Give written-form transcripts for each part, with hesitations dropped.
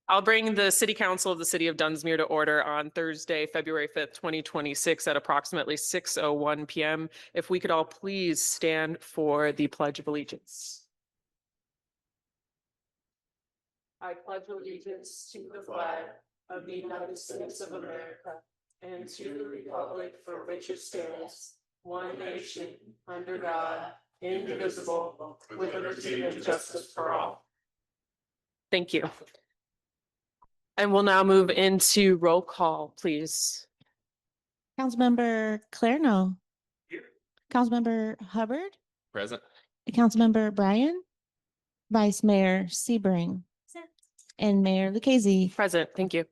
I'll bring the City Council of the City of Dunsmuir to order on Thursday, February 5th, 2026 at approximately 6:01 p.m. If we could all please stand for the Pledge of Allegiance. I pledge allegiance to the flag of the United States of America and to the republic for which it stands, one nation, under God, indivisible, with liberty and justice for all. Thank you. And we'll now move into roll call, please. Councilmember Clarno. Here. Councilmember Hubbard. Present. Councilmember Bryan. Vice Mayor Sebring. And Mayor Lucchese. Present, thank you.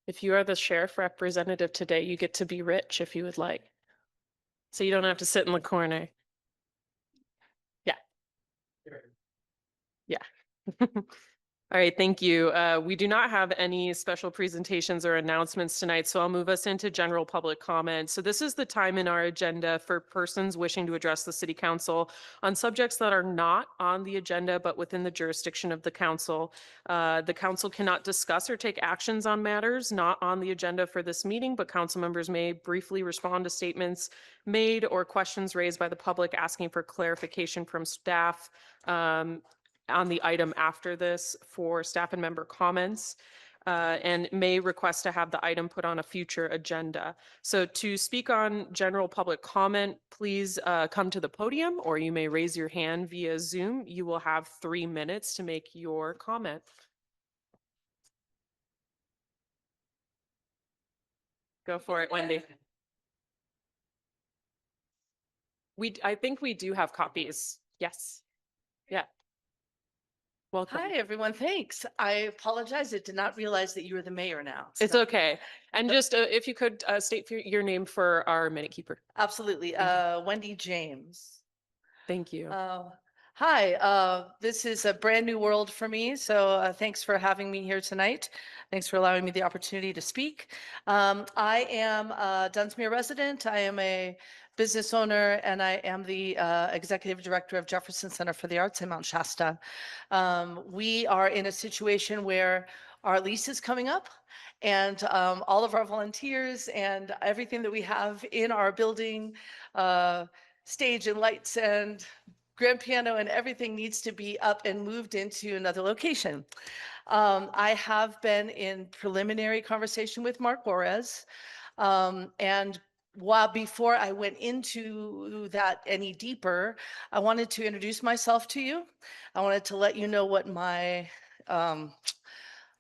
If you are the sheriff representative today, you get to be rich if you would like. So you don't have to sit in the corner. Yeah. Yeah. All right, thank you. We do not have any special presentations or announcements tonight, so I'll move us into general public comment. So this is the time in our agenda for persons wishing to address the City Council on subjects that are not on the agenda but within the jurisdiction of the council. The council cannot discuss or take actions on matters not on the agenda for this meeting, but council members may briefly respond to statements made or questions raised by the public asking for clarification from staff on the item after this for staff and member comments, and may request to have the item put on a future agenda. So to speak on general public comment, please come to the podium, or you may raise your hand via Zoom. You will have 3 minutes to make your comment. Go for it, Wendy. I think we do have copies. Yes. Yeah. Welcome. Hi, everyone. Thanks. I apologize. I did not realize that you were the mayor now. It's okay. And just if you could state your name for our minute keeper. Absolutely. Wendy James. Thank you. Hi, this is a brand new world for me. So thanks for having me here tonight. Thanks for allowing me the opportunity to speak. I am a Dunsmuir resident. I am a business owner, and I am the executive director of Jefferson Center for the Arts in Mount Shasta. We are in a situation where our lease is coming up, and all of our volunteers and everything that we have in our building, stage and lights and grand piano and everything needs to be up and moved into another location. I have been in preliminary conversation with Mark Juarez, and before I went into that any deeper, I wanted to introduce myself to you. I wanted to let you know what my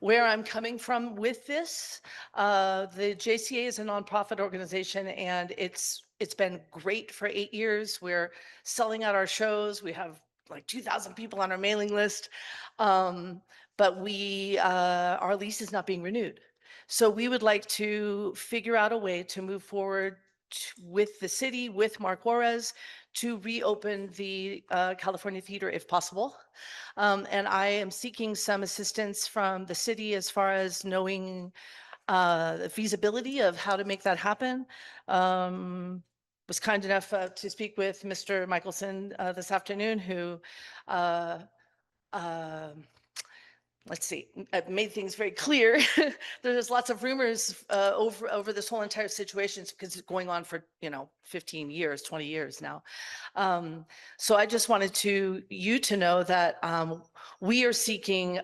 where I'm coming from with this. The JCA is a nonprofit organization, and it's been great for 8 years. We're selling out our shows. We have like 2,000 people on our mailing list, but our lease is not being renewed. So we would like to figure out a way to move forward with the city, with Mark Juarez, to reopen the California Theater if possible. And I am seeking some assistance from the city as far as knowing the feasibility of how to make that happen. Was kind enough to speak with Mr. Michelson this afternoon, who let's see, made things very clear. There's lots of rumors over this whole entire situation because it's going on for 15 years, 20 years now. So I just wanted you to know that we are seeking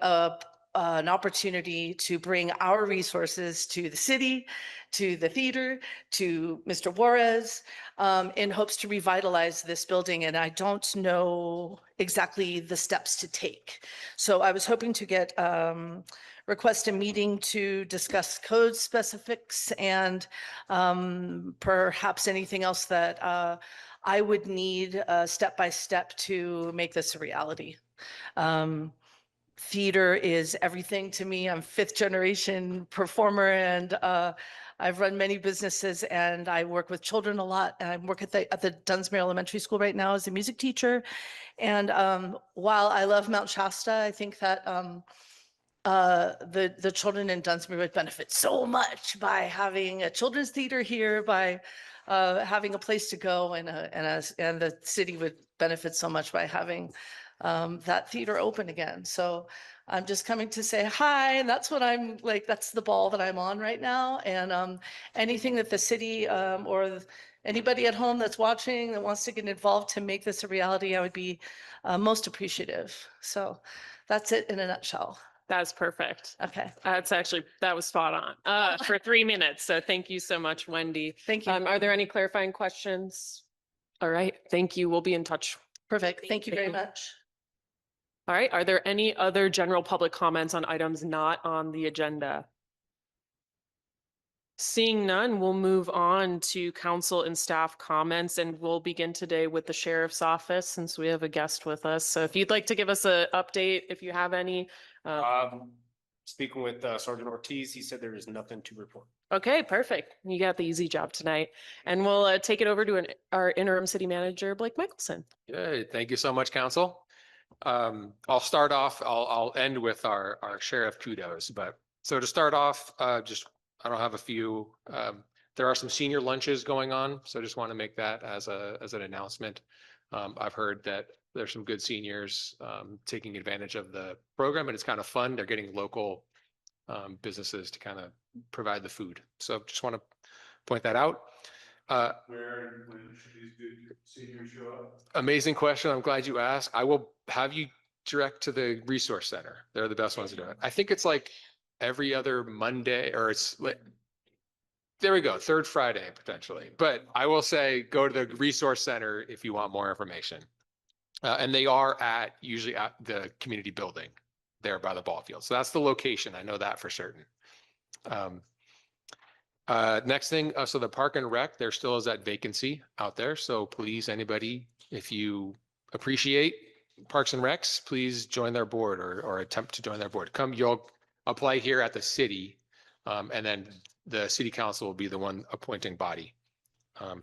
an opportunity to bring our resources to the city, to the theater, to Mr. Juarez, in hopes to revitalize this building. And I don't know exactly the steps to take. So I was hoping to get request a meeting to discuss code specifics and perhaps anything else that I would need step by step to make this a reality. Theater is everything to me. I'm 5th generation performer, and I've run many businesses, and I work with children a lot. And I work at the Dunsmuir Elementary School right now as a music teacher. And while I love Mount Shasta, I think that the children in Dunsmuir would benefit so much by having a children's theater here, by having a place to go, and the city would benefit so much by having that theater open again. So I'm just coming to say hi, and that's what I'm like, that's the ball that I'm on right now. And anything that the city or anybody at home that's watching that wants to get involved to make this a reality, I would be most appreciative. So that's it in a nutshell. That's perfect. Okay, That was spot on for 3 minutes. So thank you so much, Wendy. thank you. Are there any clarifying questions? All right, thank you. We'll be in touch. Perfect. Thank you very Thank you. much. All right, are there any other general public comments on items not on the agenda? Seeing none, we'll move on to council and staff comments, and we'll begin today with the sheriff's office since we have a guest with us. So if you'd like to give us an update, if you have any. Speaking with Sergeant Ortiz, he said there is nothing to report. Okay, perfect. You got the easy job tonight. And we'll take it over to our interim city manager, Blake Michelson. Good. Thank you so much, council. I'll start off, I'll end with our sheriff kudos, but so to start off, I don't have a few, there are some senior lunches going on. So I just want to make that as an announcement. I've heard that there's some good seniors, taking advantage of the program, and it's kind of fun. They're getting local, businesses to kind of provide the food. So just want to point that out. Where and when should these good seniors show up? Amazing question. I'm glad you asked. I will have you direct to the resource center. They're the best ones to do it. I think it's like every other Monday, or it's like, there we go, third Friday potentially. But I will say, go to the resource center if you want more information. And they are usually at the community building there by the ball field. So that's the location. I know that for certain. Next thing, so the park and rec, there still is that vacancy out there. So please, anybody, if you appreciate parks and recs, please join their board or attempt to join their board. You'll apply here at the city, and then the city council will be the one appointing body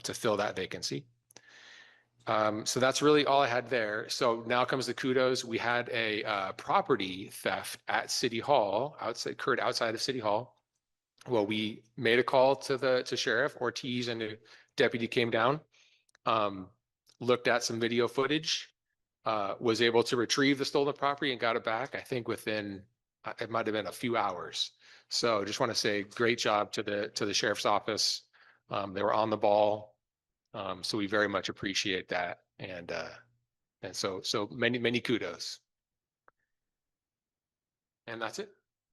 to fill that vacancy. So that's really all I had there. So now comes the kudos. We had a property theft at City Hall, occurred outside of City Hall. Well, we made a call to Sheriff Ortiz, and the deputy came down, looked at some video footage, was able to retrieve the stolen property and got it back, I think within, it might have been a few hours. So just want to say great job to the sheriff's office. They were on the ball. So we very much appreciate that. And so many kudos. And that's it.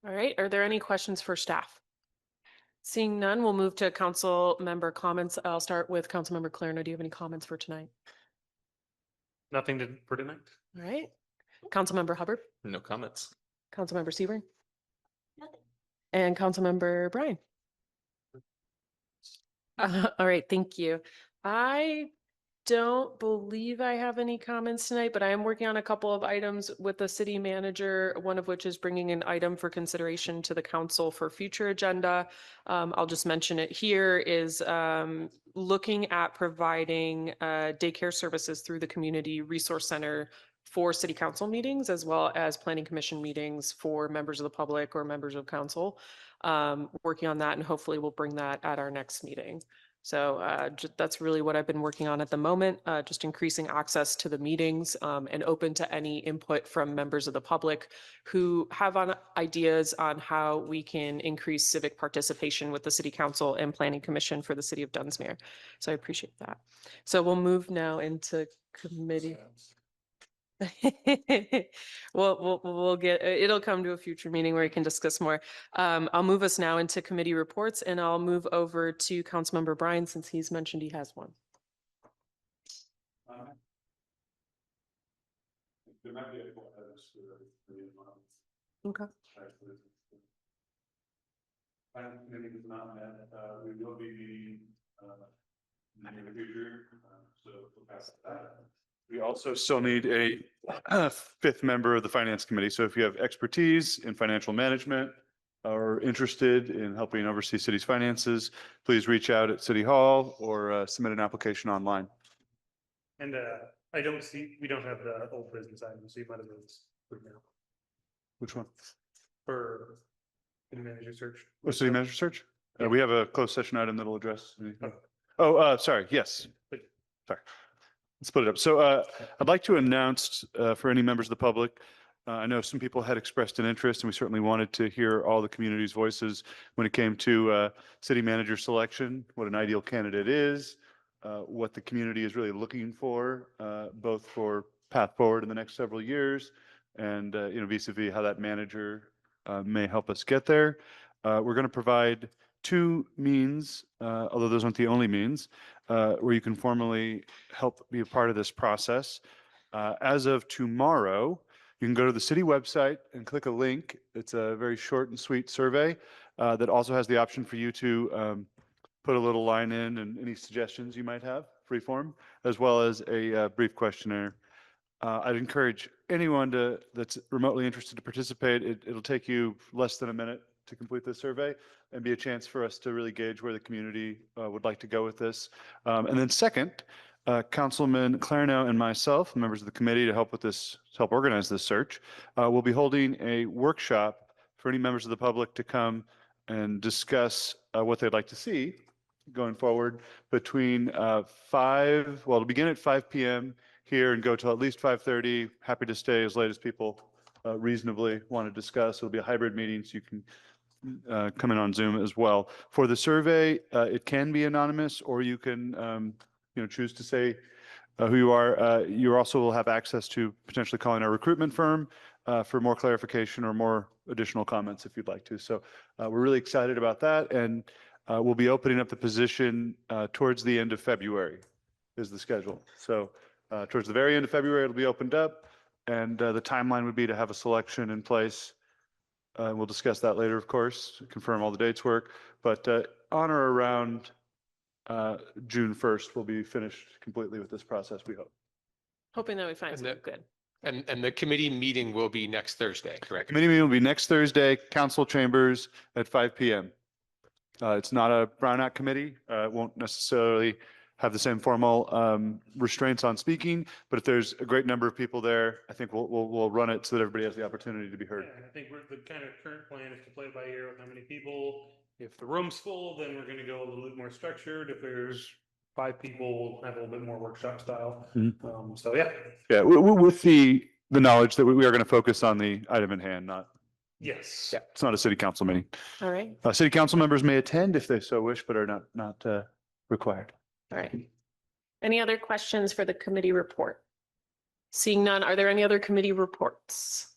All right, are there any questions for staff? Seeing none, we'll move to council member comments. I'll start with council member Clarno. Do you have any comments for tonight? Nothing for tonight? All right. Council member Hubbard, No comments. council member Sebring. Nothing. And council member Brian. All right, thank you. I don't believe I have any comments tonight, but I am working on a couple of items with the city manager, one of which is bringing an item for consideration to the council for future agenda. I'll just mention it here, is looking at providing daycare services through the community resource center for city council meetings, as well as planning commission meetings for members of the public or members of council. Working on that, and hopefully we'll bring that at our next meeting. So that's really what I've been working on at the moment, just increasing access to the meetings, and open to any input from members of the public who have ideas on how we can increase civic participation with the city council and planning commission for the city of Dunsmuir. So I appreciate that. So we'll move now into committee. We'll get, it'll come to a future meeting where we can discuss more. I'll move us now into committee reports, and I'll move over to Councilmember Brian since he's mentioned he has one. There might be a couple items for Okay. Planning committee is not met. We will be meeting in the future, so we'll pass that. We also still need a fifth member of the finance committee. So if you have expertise in financial management or interested in helping oversee city's finances, please reach out at City Hall or submit an application online. And we don't have the old business item, so you might have moved now Which one? for city manager search. Oh, city manager search? Yeah. We have a closed session item that'll address. Oh. Sorry. Yes. Please. Sorry. split it up. So I'd like to announce for any members of the public, I know some people had expressed an interest and we certainly wanted to hear all the community's voices when it came to city manager selection, what an ideal candidate is, what the community is really looking for, both for path forward in the next several years and, vis-a-vis how that manager may help us get there. We're going to provide two means, although those aren't the only means, where you can formally help be a part of this process. As of tomorrow, you can go to the city website and click a link. It's a very short and sweet survey that also has the option for you to put a little line in and any suggestions you might have, free form, as well as a brief questionnaire. I'd encourage anyone that's remotely interested to participate. It'll take you less than a minute to complete this survey and be a chance for us to really gauge where the community would like to go with this. And then second, Councilman Clarno and myself, members of the committee to help with this, to help organize this search, we'll be holding a workshop for any members of the public to come and discuss what they'd like to see going forward between it'll begin at 5 p.m. here and go till at least 5:30. Happy to stay as late as people reasonably want to discuss. It'll be a hybrid meeting, so you can come in on Zoom as well. For the survey, it can be anonymous, or you can choose to say who you are. You also will have access to potentially calling our recruitment firm for more clarification or more additional comments if you'd like to. So we're really excited about that, and we'll be opening up the position towards the end of February is the schedule. So towards the very end of February, it'll be opened up, and the timeline would be to have a selection in place. We'll discuss that later, of course, confirm all the dates work, but on or around June 1st, we'll be finished completely with this process, we hope. Hoping that we find And something that- good. And the committee meeting will be next Thursday, correct? Committee meeting will be next Thursday, council chambers at 5 p.m. It's not a Brown Act committee. It won't necessarily have the same formal restraints on speaking, but if there's a great number of people there, I think we'll run it so that everybody has the opportunity to be heard. Yeah, I think the kind of current plan is to play it by ear with how many people. If the room's full, then we're going to go a little bit more structured. If there's 5 people, we'll have a little bit more workshop style. So yeah. Yeah, with the knowledge that we are going to focus on the item in hand, not, Yes. yeah, it's not a city council meeting. All right. City council members may attend if they so wish, but are not required. All right. Any other questions for the committee report? Seeing none, are there any other committee reports?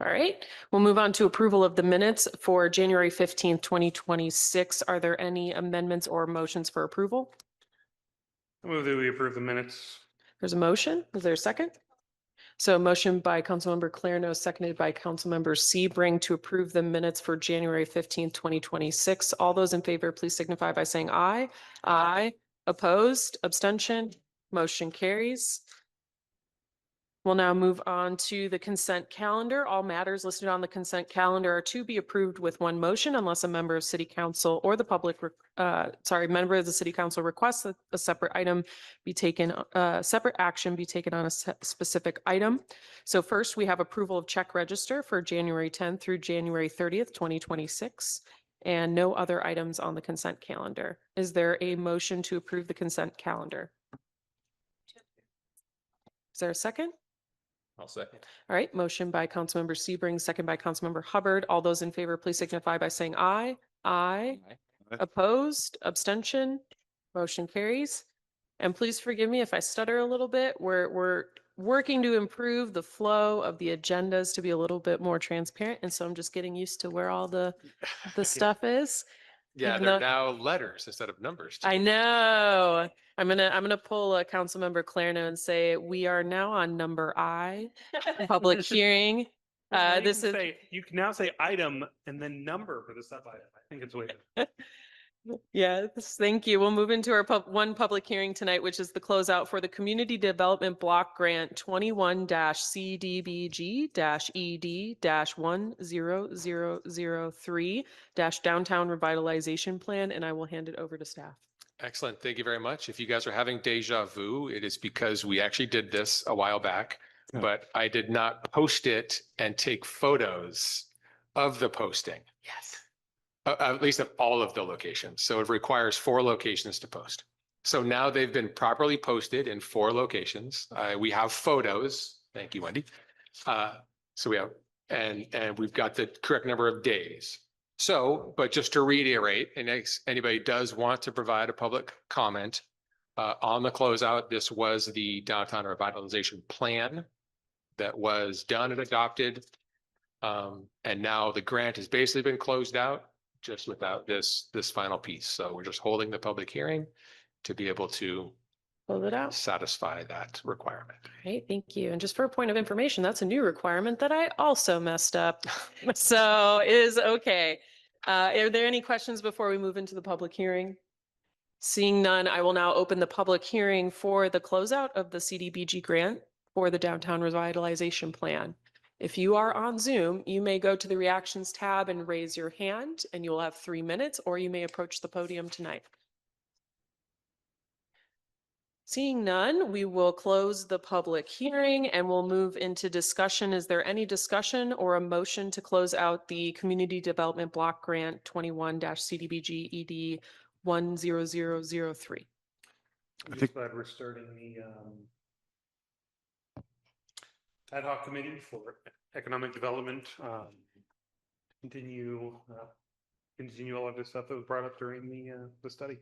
All right, we'll move on to approval of the minutes for January 15th, 2026. Are there any amendments or motions for approval? I move that we approve the minutes. There's a motion. Is there a second? So a motion by Councilmember Clarno, seconded by Councilmember Sebring to approve the minutes for January 15th, 2026. All those in favor, please signify by saying aye. Aye. Opposed, abstention, motion carries. We'll now move on to the consent calendar. All matters listed on the consent calendar are to be approved with one motion unless a member of city council or the public, member of the city council requests that a separate item be taken, separate action be taken on a specific item. So first we have approval of check register for January 10th through January 30th, 2026, and no other items on the consent calendar. Is there a motion to approve the consent calendar? Is there a second? I'll second. All right, motion by Councilmember Sebring, second by Councilmember Hubbard. All those in favor, please signify by saying aye. Aye. Opposed, abstention, motion carries. And please forgive me if I stutter a little bit. We're working to improve the flow of the agendas to be a little bit more transparent. And so I'm just getting used to where all the stuff is. Yeah, Even they're though- now letters instead of numbers. I know. I'm gonna pull a Councilmember Clarno and say we are now on number I, public hearing. This is You can now say item and then number for the sub item. I think it's way. yes, thank you. We'll move into our one public hearing tonight, which is the closeout for the Community Development Block Grant 21-CDBG-ED-10003 Downtown Revitalization Plan, and I will hand it over to staff. Excellent. Thank you very much. If you guys are having deja vu, it is because we actually did this a while back, Yeah. but I did not post it and take photos of the posting. Yes. At least of all of the locations. So it requires 4 locations to post. So now they've been properly posted in 4 locations. We have photos. Thank you, Wendy. So we have, and we've got the correct number of days. So, but just to reiterate, and anybody does want to provide a public comment on the closeout, this was the downtown revitalization plan that was done and adopted. And now the grant has basically been closed out just without this final piece. So we're just holding the public hearing to be able to Close it out. satisfy that requirement. Great, thank you. And just for a point of information, that's a new requirement that I also messed up. So is okay. Are there any questions before we move into the public hearing? Seeing none, I will now open the public hearing for the closeout of the CDBG grant for the Downtown Revitalization Plan. If you are on Zoom, you may go to the reactions tab and raise your hand, and you'll have 3 minutes, or you may approach the podium tonight. Seeing none, we will close the public hearing and we'll move into discussion. Is there any discussion or a motion to close out the Community Development Block Grant 21-CDBG ED 10003? I'm just glad we're starting the ad hoc committee for economic development. Continue all of this stuff that was brought up during the study.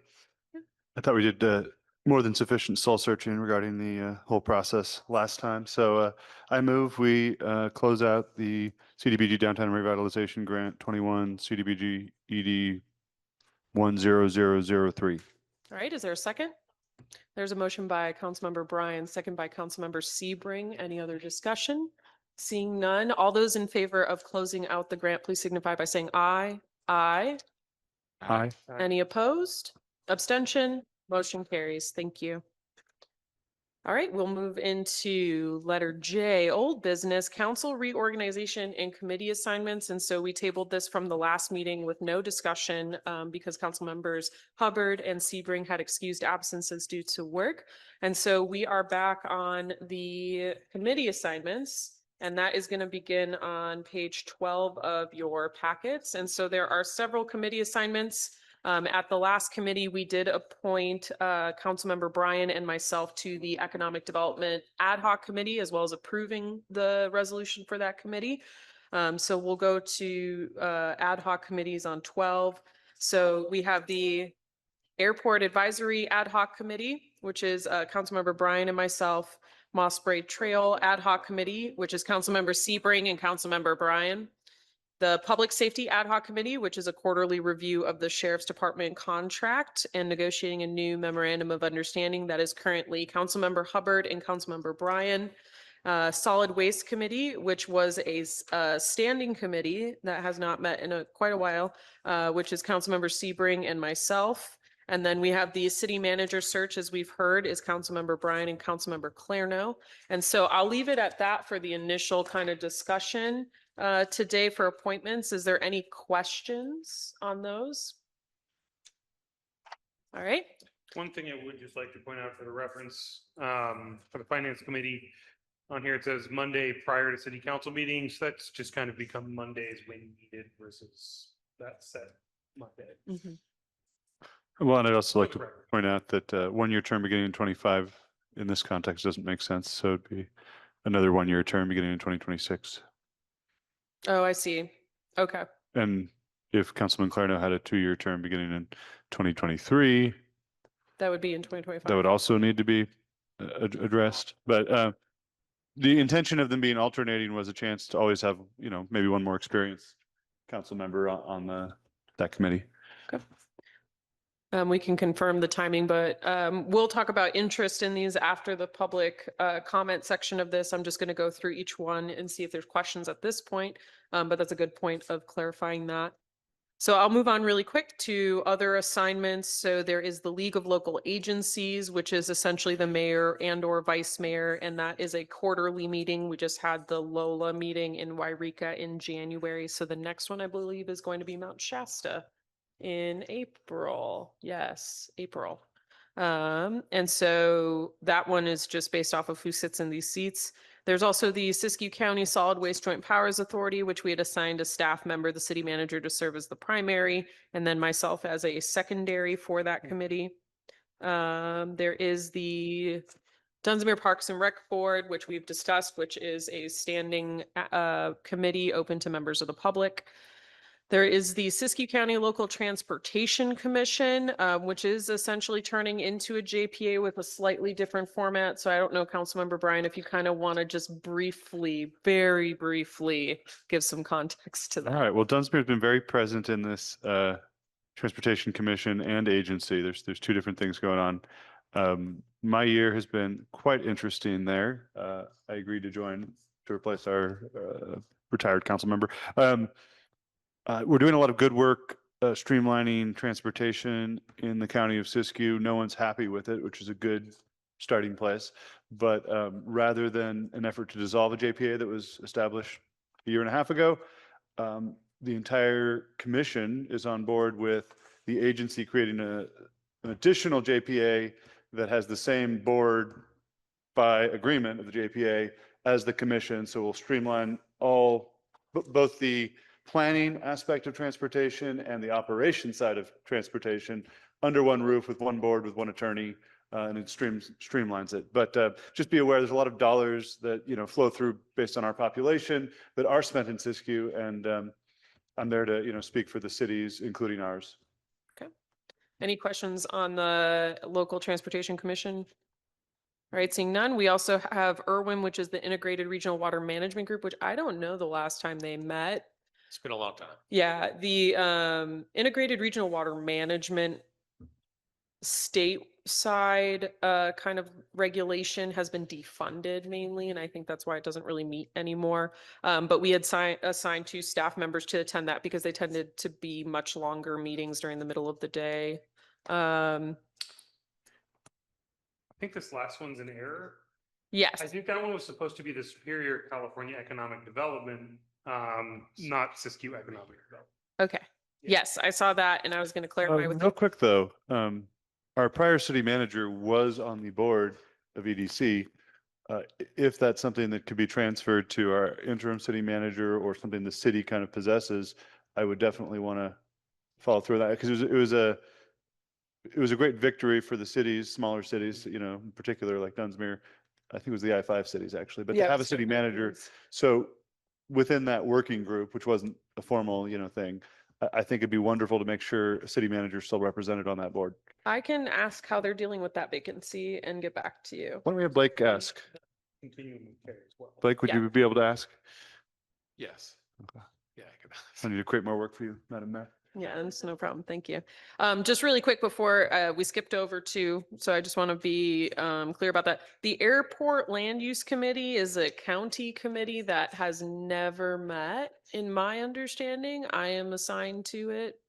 I thought we did more than sufficient soul searching regarding the whole process last time. So I move we close out the CDBG Downtown Revitalization Grant 21 CDBG ED 10003. All right, is there a second? There's a motion by Councilmember Bryan, second by Councilmember Sebring. Any other discussion? Seeing none, all those in favor of closing out the grant, please signify by saying aye. Aye. Aye. Any opposed? Abstention? Motion carries. Thank you. All right, we'll move into letter J, old business, council reorganization and committee assignments. And so we tabled this from the last meeting with no discussion because council members Hubbard and Sebring had excused absences due to work. And so we are back on the committee assignments, and that is going to begin on page 12 of your packets. And so there are several committee assignments. At the last committee, we did appoint Councilmember Bryan and myself to the Economic Development Ad Hoc Committee, as well as approving the resolution for that committee. So we'll go to ad hoc committees on 12. So we have the Airport Advisory Ad Hoc Committee, which is Councilmember Bryan and myself. Moss Braid Trail Ad Hoc Committee, which is Councilmember Sebring and Councilmember Bryan. The Public Safety Ad Hoc Committee, which is a quarterly review of the Sheriff's Department contract and negotiating a new memorandum of understanding, that is currently Councilmember Hubbard and Councilmember Bryan. Solid Waste Committee, which was a standing committee that has not met in quite a while, which is Councilmember Sebring and myself. And then we have the city manager search, as we've heard, is Councilmember Bryan and Councilmember Clarno. And so I'll leave it at that for the initial kind of discussion today for appointments. Is there any questions on those? All right. One thing I would just like to point out for the reference, for the finance committee, on here it says Monday prior to city council meetings. That's just kind of become Mondays when needed versus that set Monday. Mm-hmm. Well, and I'd also like to Correct. point out that 1-year term beginning in 25 in this context doesn't make sense. So it'd be another 1-year term beginning in 2026. Oh, I see. Okay. And if Councilman Clarno had a 2-year term beginning in 2023, That would be in 2025. that would also need to be addressed. But the intention of them being alternating was a chance to always have, maybe one more experienced council member on that committee. Okay. We can confirm the timing, but we'll talk about interest in these after the public comment section of this. I'm just going to go through each one and see if there's questions at this point, but that's a good point of clarifying that. So I'll move on really quick to other assignments. So there is the League of Local Agencies, which is essentially the mayor and or vice mayor, and that is a quarterly meeting. We just had the Lola meeting in Wairika in January. So the next one I believe is going to be Mount Shasta in April. Yes, April. And so that one is just based off of who sits in these seats. There's also the Siskiyou County Solid Waste Joint Powers Authority, which we had assigned a staff member, the city manager, to serve as the primary, and then myself as a secondary for that committee. There is the Dunsmuir Parks and Rec Board, which we've discussed, which is a standing committee open to members of the public. There is the Siskiyou County Local Transportation Commission, which is essentially turning into a JPA with a slightly different format. So I don't know, Councilmember Bryan, if you kind of want to just briefly, very briefly, give some context to that. All right. Well, Dunsmuir's been very present in this Transportation Commission and agency. There's two different things going on. My year has been quite interesting there. I agreed to join to replace our retired council member. We're doing a lot of good work streamlining transportation in the county of Siskiyou. No one's happy with it, which is a good starting place. But rather than an effort to dissolve a JPA that was established a year and a half ago, the entire commission is on board with the agency creating an additional JPA that has the same board by agreement of the JPA as the commission. So we'll streamline both the planning aspect of transportation and the operation side of transportation under one roof with one board, with one attorney, and it streamlines it. But just be aware, there's a lot of dollars that, flow through based on our population that are spent in Siskiyou, and I'm there to, speak for the cities, including ours. Okay. Any questions on the Local Transportation Commission? All right, seeing none. We also have IRWIM, which is the Integrated Regional Water Management Group, which I don't know the last time they met. It's been a long time. Yeah, the Integrated Regional Water Management stateside kind of regulation has been defunded mainly, and I think that's why it doesn't really meet anymore. But we had assigned 2 staff members to attend that because they tended to be much longer meetings during the middle of the day. I think this last one's an error. Yes. I think that one was supposed to be the Superior California Economic Development, not Siskiyou Economic Development. Okay. Yeah. Yes, I saw that, and I was going to clarify with Real quick though, our prior city manager was on the board of EDC. If that's something that could be transferred to our interim city manager or something the city kind of possesses, I would definitely want to follow through that, because it was a great victory for the cities, smaller cities, in particular like Dunsmuir. I think it was the I-5 cities actually, but to have a city manager. So within that working group, which wasn't a formal, thing, I think it'd be wonderful to make sure a city manager is still represented on that board. I can ask how they're dealing with that vacancy and get back to you. Why don't we have Blake ask? Continuing with care as well. Blake, would Yeah. you be able to ask? Yes. Okay. Yeah, I could. I need to create more work for you, Madam Mayor. Yeah, that's no problem. Thank you. Just really quick before we skipped over to, so I just want to be clear about that. The Airport Land Use Committee is a county committee that has never met, in my understanding. I am assigned to it.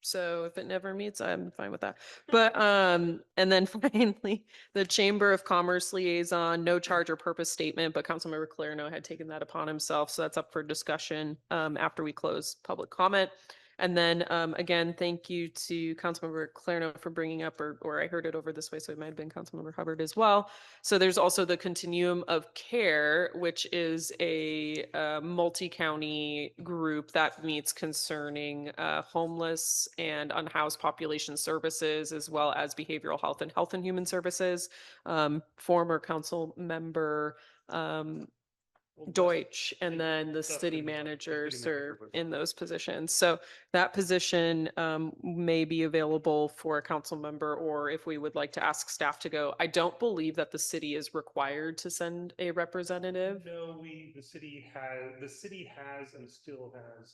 So if it never meets, I'm fine with that. But, and then finally, the Chamber of Commerce Liaison, no charge or purpose statement, but Councilmember Clarno had taken that upon himself. So that's up for discussion after we close public comment. And then again, thank you to Councilmember Clarno for bringing up, or I heard it over this way, so it might have been Councilmember Hubbard as well. So there's also the Continuum of Care, which is a multi-county group that meets concerning homeless and unhoused population services, as well as behavioral health and human services. Former council member Deutsch and then the city manager serve in those positions. So that position may be available for a council member, or if we would like to ask staff to go. I don't believe that the city is required to send a representative. No, the city has and still has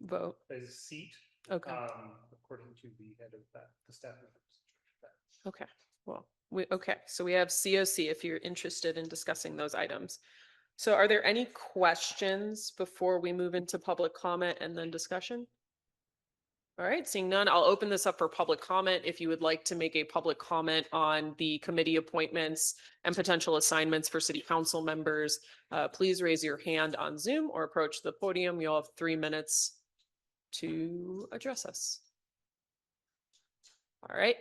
Vote. a seat, Okay. according to the head of the staff members. Okay. Well, so we have COC if you're interested in discussing those items. So are there any questions before we move into public comment and then discussion? All right, seeing none, I'll open this up for public comment. If you would like to make a public comment on the committee appointments and potential assignments for city council members, please raise your hand on Zoom or approach the podium. You'll have 3 minutes to address us. All right.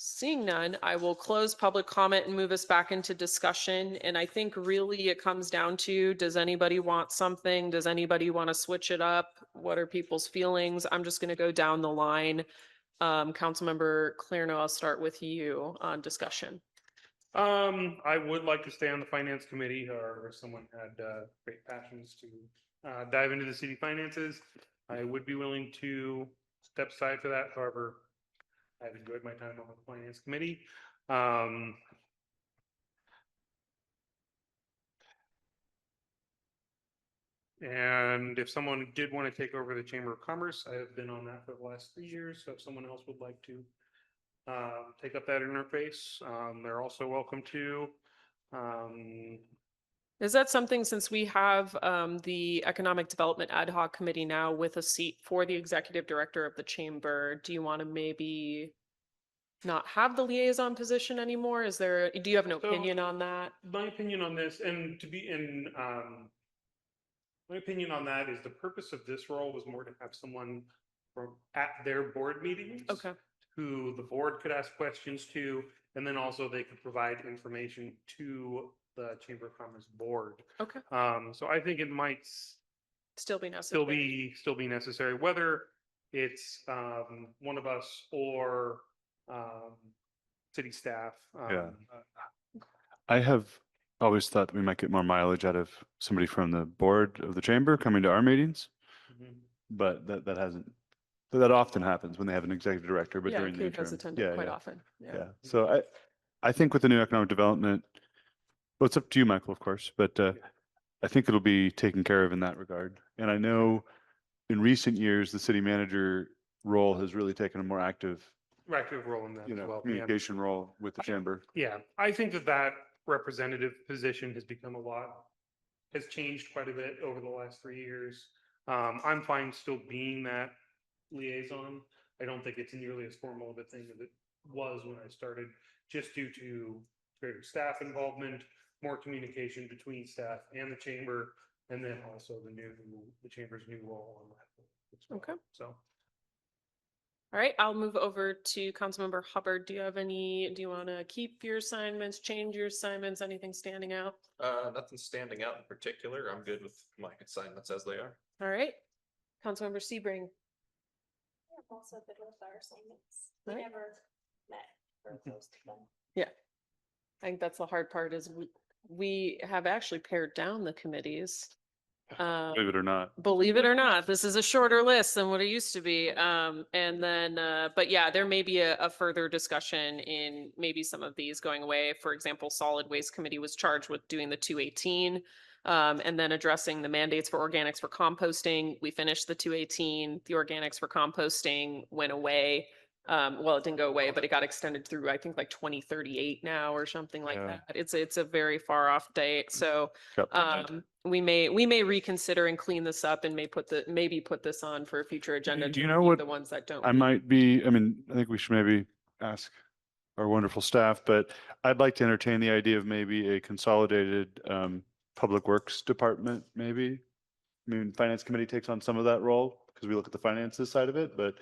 Seeing none, I will close public comment and move us back into discussion. And I think really it comes down to, does anybody want something? Does anybody want to switch it up? What are people's feelings? I'm just going to go down the line. Councilmember Clearno, I'll start with you on discussion. I would like to stay on the finance committee, or if someone had great passions to dive into the city finances, I would be willing to step aside for that. However, I've enjoyed my time on the finance committee. And if someone did want to take over the Chamber of Commerce, I have been on that for the last 3 years. So if someone else would like to take up that interface, they're also welcome to. Is that something, since we have the Economic Development Ad Hoc Committee now with a seat for the executive director of the chamber, do you want to maybe not have the liaison position anymore? Do you have an So- opinion on that? My opinion on this, and to be in, my opinion on that is the purpose of this role was more to have someone from at their board meetings. Okay, Who the board could ask questions to, and then also they could provide information to the Chamber of Commerce board. okay, So I think it might still be necessary. still be necessary, whether it's one of us or city staff. Yeah. I have always thought that we might get more mileage out of somebody from the board of the chamber coming to our meetings, Mhm. but that often happens when they have an executive director, but Yeah, during the Kate has interim. attended Yeah, quite yeah, often. yeah. So I think with the new economic development, well, it's up to you, Michael, of course, but I think it'll be taken care of in that regard. And I know in recent years, the city manager role has really taken a more active, Active role in that you as know, well. Yeah. communication role with the chamber. Yeah, I think that representative position has become has changed quite a bit over the last 3 years. I'm fine still being that liaison. I don't think it's nearly as formal of a thing as it was when I started, just due to greater staff involvement, more communication between staff and the chamber, and then also the chamber's new role on that. as well. Okay. So. All right, I'll move over to Councilmember Hubbard. Do you want to keep your assignments, change your assignments, anything standing out? Nothing standing out in particular. I'm good with my assignments as they are. All right, Councilmember Sebring. I'm also good with our assignments. We Right. never met or close to them. Yeah, I think that's the hard part is we have actually pared down the committees. Believe it or not. Believe it or not, this is a shorter list than what it used to be. And then, but yeah, there may be a further discussion in maybe some of these going away. For example, Solid Waste Committee was charged with doing the 218. And then addressing the mandates for organics for composting. We finished the 218, the organics for composting went away. Well, it didn't go away, but it got extended through, I think, like 2038 now or something like Yeah. that. It's a very far off date. So Yep. we may reconsider and clean this up and maybe put this on for a future agenda. Do to you know review what the ones that don't? I meet. might be, I think we should maybe ask our wonderful staff, but I'd like to entertain the idea of maybe a consolidated Public Works Department, maybe. Finance Committee takes on some of that role because we look at the finances side of it, but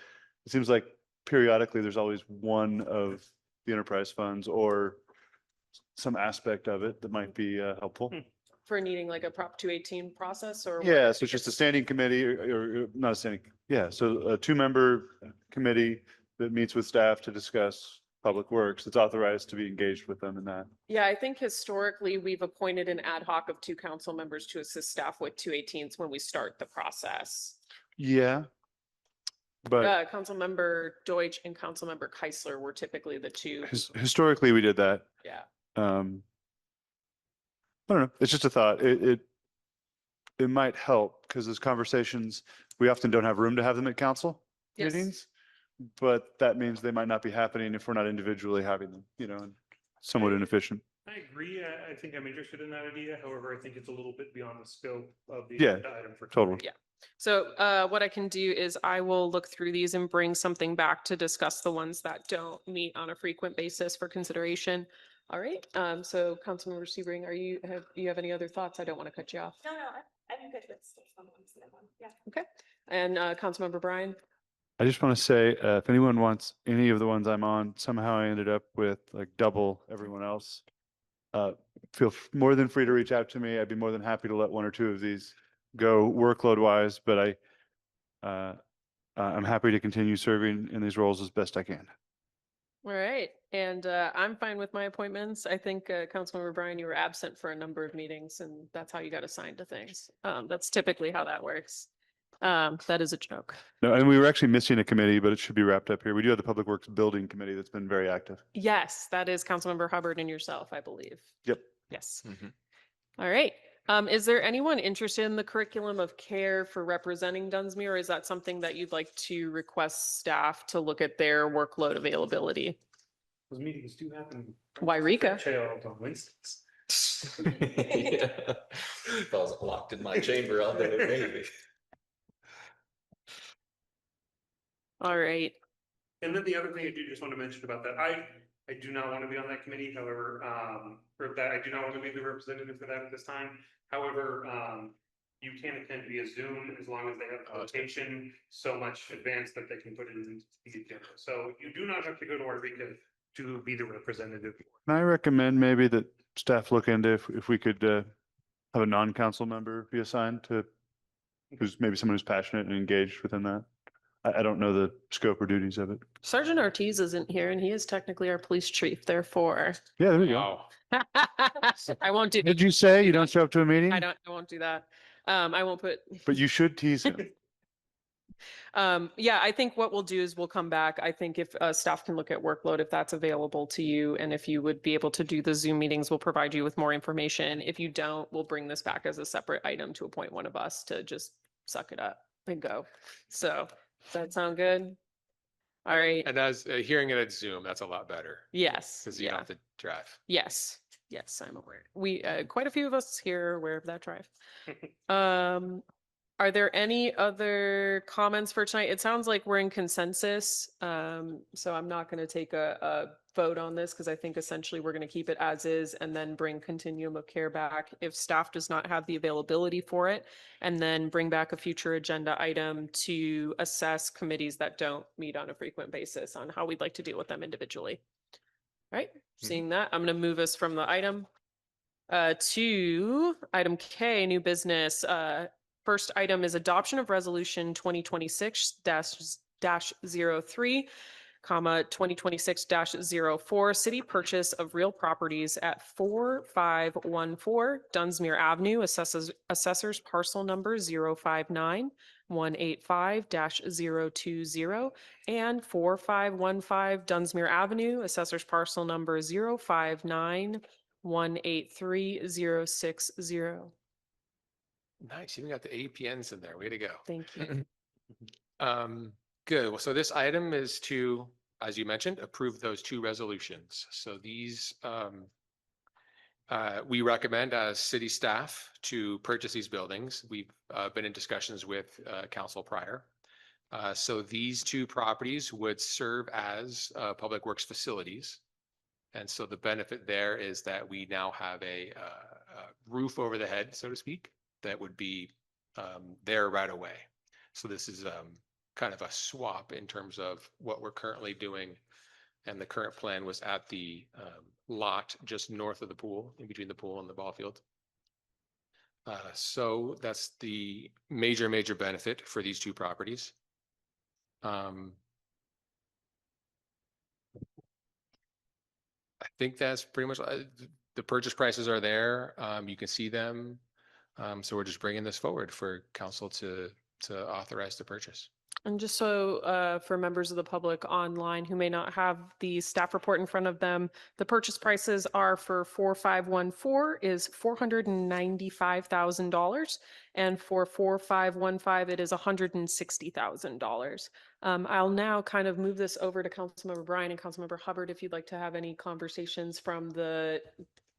it seems like periodically there's always one of the enterprise funds or some aspect of it that might be helpful. For needing like a Prop 218 process or? Yeah, so it's just a standing committee or not a standing, yeah, so a 2-member committee that meets with staff to discuss public works. It's authorized to be engaged with them in that. Yeah, I think historically we've appointed an ad hoc of 2 council members to assist staff with 218s when we start the process. Yeah. But Councilmember Deutsch and Councilmember Keisler were typically the 2. historically we did that. Yeah. I don't know. It's just a thought. It might help because those conversations, we often don't have room to have them at council Yes. meetings. But that means they might not be happening if we're not individually having them, and somewhat inefficient. I agree. I think I'm interested in that idea. However, I think it's a little bit beyond the scope of the Yeah, agenda item for totally. tonight. So what I can do is I will look through these and bring something back to discuss the ones that don't meet on a frequent basis for consideration. All right, so Councilmember Sebring, do you have any other thoughts? I don't want to cut you off. No, I'm good with this one. Yeah. Okay, and Councilmember Bryan? I just want to say, if anyone wants any of the ones I'm on, somehow I ended up with like double everyone else. Feel more than free to reach out to me. I'd be more than happy to let 1 or 2 of these go workload wise, but I I'm happy to continue serving in these roles as best I can. All right, and I'm fine with my appointments. I think Councilmember Bryan, you were absent for a number of meetings, and that's how you got assigned to things. That's typically how that works. That is a joke. No, and we were actually missing a committee, but it should be wrapped up here. We do have the Public Works Building Committee that's been very active. Yes, that is Councilmember Hubbard and yourself, I believe. Yep. Yes. Mhm. All right. Is there anyone interested in the curriculum of care for representing Dunsmuir, or is that something that you'd like to request staff to look at their workload availability? Those meetings do happen. Wairika. Child on Wednesdays. Yeah. If I was locked in my chamber all day, maybe. All right. And then the other thing I do just want to mention about that, I do not want to be on that committee, however, or that I do not want to be the representative for that at this time. However, you can attend via Zoom as long as they have the location so much advanced that they can put it in the agenda. So you do not have to go to Wairika to be the representative. And I recommend maybe that staff look into if we could have a non-council member be assigned to, who's maybe someone who's passionate and engaged within that. I don't know the scope or duties of it. Sergeant Ortiz isn't here, and he is technically our police chief, therefore. Yeah, there you go. Wow. I won't do, Did you say you don't show up to a meeting? I won't do that. I won't put. But you should tease him. Yeah, I think what we'll do is we'll come back. I think if staff can look at workload, if that's available to you, and if you would be able to do the Zoom meetings, we'll provide you with more information. If you don't, we'll bring this back as a separate item to appoint one of us to just suck it up and go. So, does that sound good? All right. And as hearing it at Zoom, that's a lot better Yes. because you Yeah. don't have to drive. Yes. Yes, I'm aware. We, quite a few of us here are aware of that drive. Are there any other comments for tonight? It sounds like we're in consensus. So I'm not going to take a vote on this because I think essentially we're going to keep it as is and then bring continuum of care back if staff does not have the availability for it, and then bring back a future agenda item to assess committees that don't meet on a frequent basis on how we'd like to deal with them individually. All right, seeing that, I'm going to move us from the item to item K, new business. First item is adoption of resolution 2026-03, 2026-04, city purchase of real properties at 4514 Dunsmuir Avenue, assessors parcel number 059-185-020, and 4515 Dunsmuir Avenue, assessors parcel number 059-183-060. Nice. Even got the APNs in there. Way to go. Thank you. Good. Well, so this item is to, as you mentioned, approve those two resolutions. So these, we recommend as city staff to purchase these buildings. We've been in discussions with council prior. So these two properties would serve as public works facilities. And so the benefit there is that we now have a roof over the head, so to speak, that would be there right away. So this is kind of a swap in terms of what we're currently doing. And the current plan was at the lot just north of the pool, in between the pool and the ball field. So that's the major benefit for these two properties. I think that's pretty much, the purchase prices are there. You can see them. So we're just bringing this forward for council to authorize the purchase. And just so for members of the public online who may not have the staff report in front of them, the purchase prices are for 4514 is $495,000, and for 4515 it is $160,000. I'll now kind of move this over to Councilmember Bryan and Councilmember Hubbard if you'd like to have any conversations from the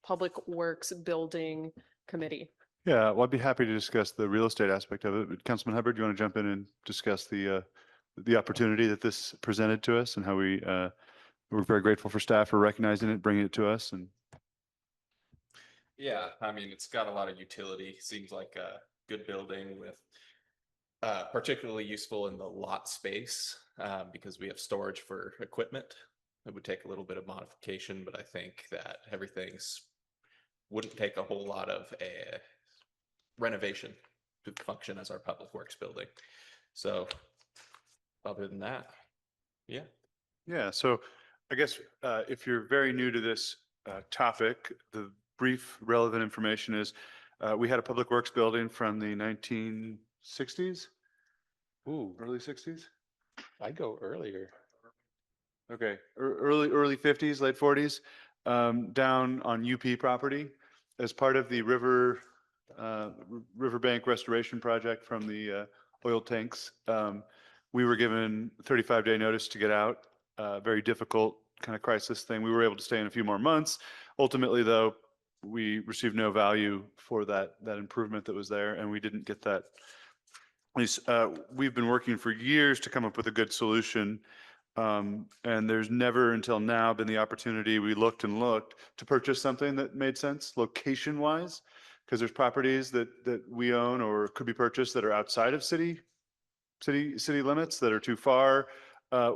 Public Works Building Committee. Yeah, well, I'd be happy to discuss the real estate aspect of it. But Councilman Hubbard, do you want to jump in and discuss the opportunity that this presented to us and how we're very grateful for staff for recognizing it, bringing it to us, and Yeah, I mean, it's got a lot of utility. Seems like a good building with particularly useful in the lot space because we have storage for equipment. It would take a little bit of modification, but I think that everything's wouldn't take a whole lot of a renovation to function as our public works building. So other than that, yeah. Yeah, so I guess if you're very new to this topic, the brief relevant information is we had a public works building from the 1960s, Ooh, early 60s. I'd go earlier. Okay, early 50s, late 40s, down on UP property as part of the riverbank restoration project from the oil tanks. We were given 35-day notice to get out. Very difficult kind of crisis thing. We were able to stay in a few more months. Ultimately, though, we received no value for that improvement that was there, and we didn't get that. We've been working for years to come up with a good solution. And there's never until now been the opportunity, we looked and looked to purchase something that made sense location wise. Because there's properties that we own or could be purchased that are outside of city limits that are too far.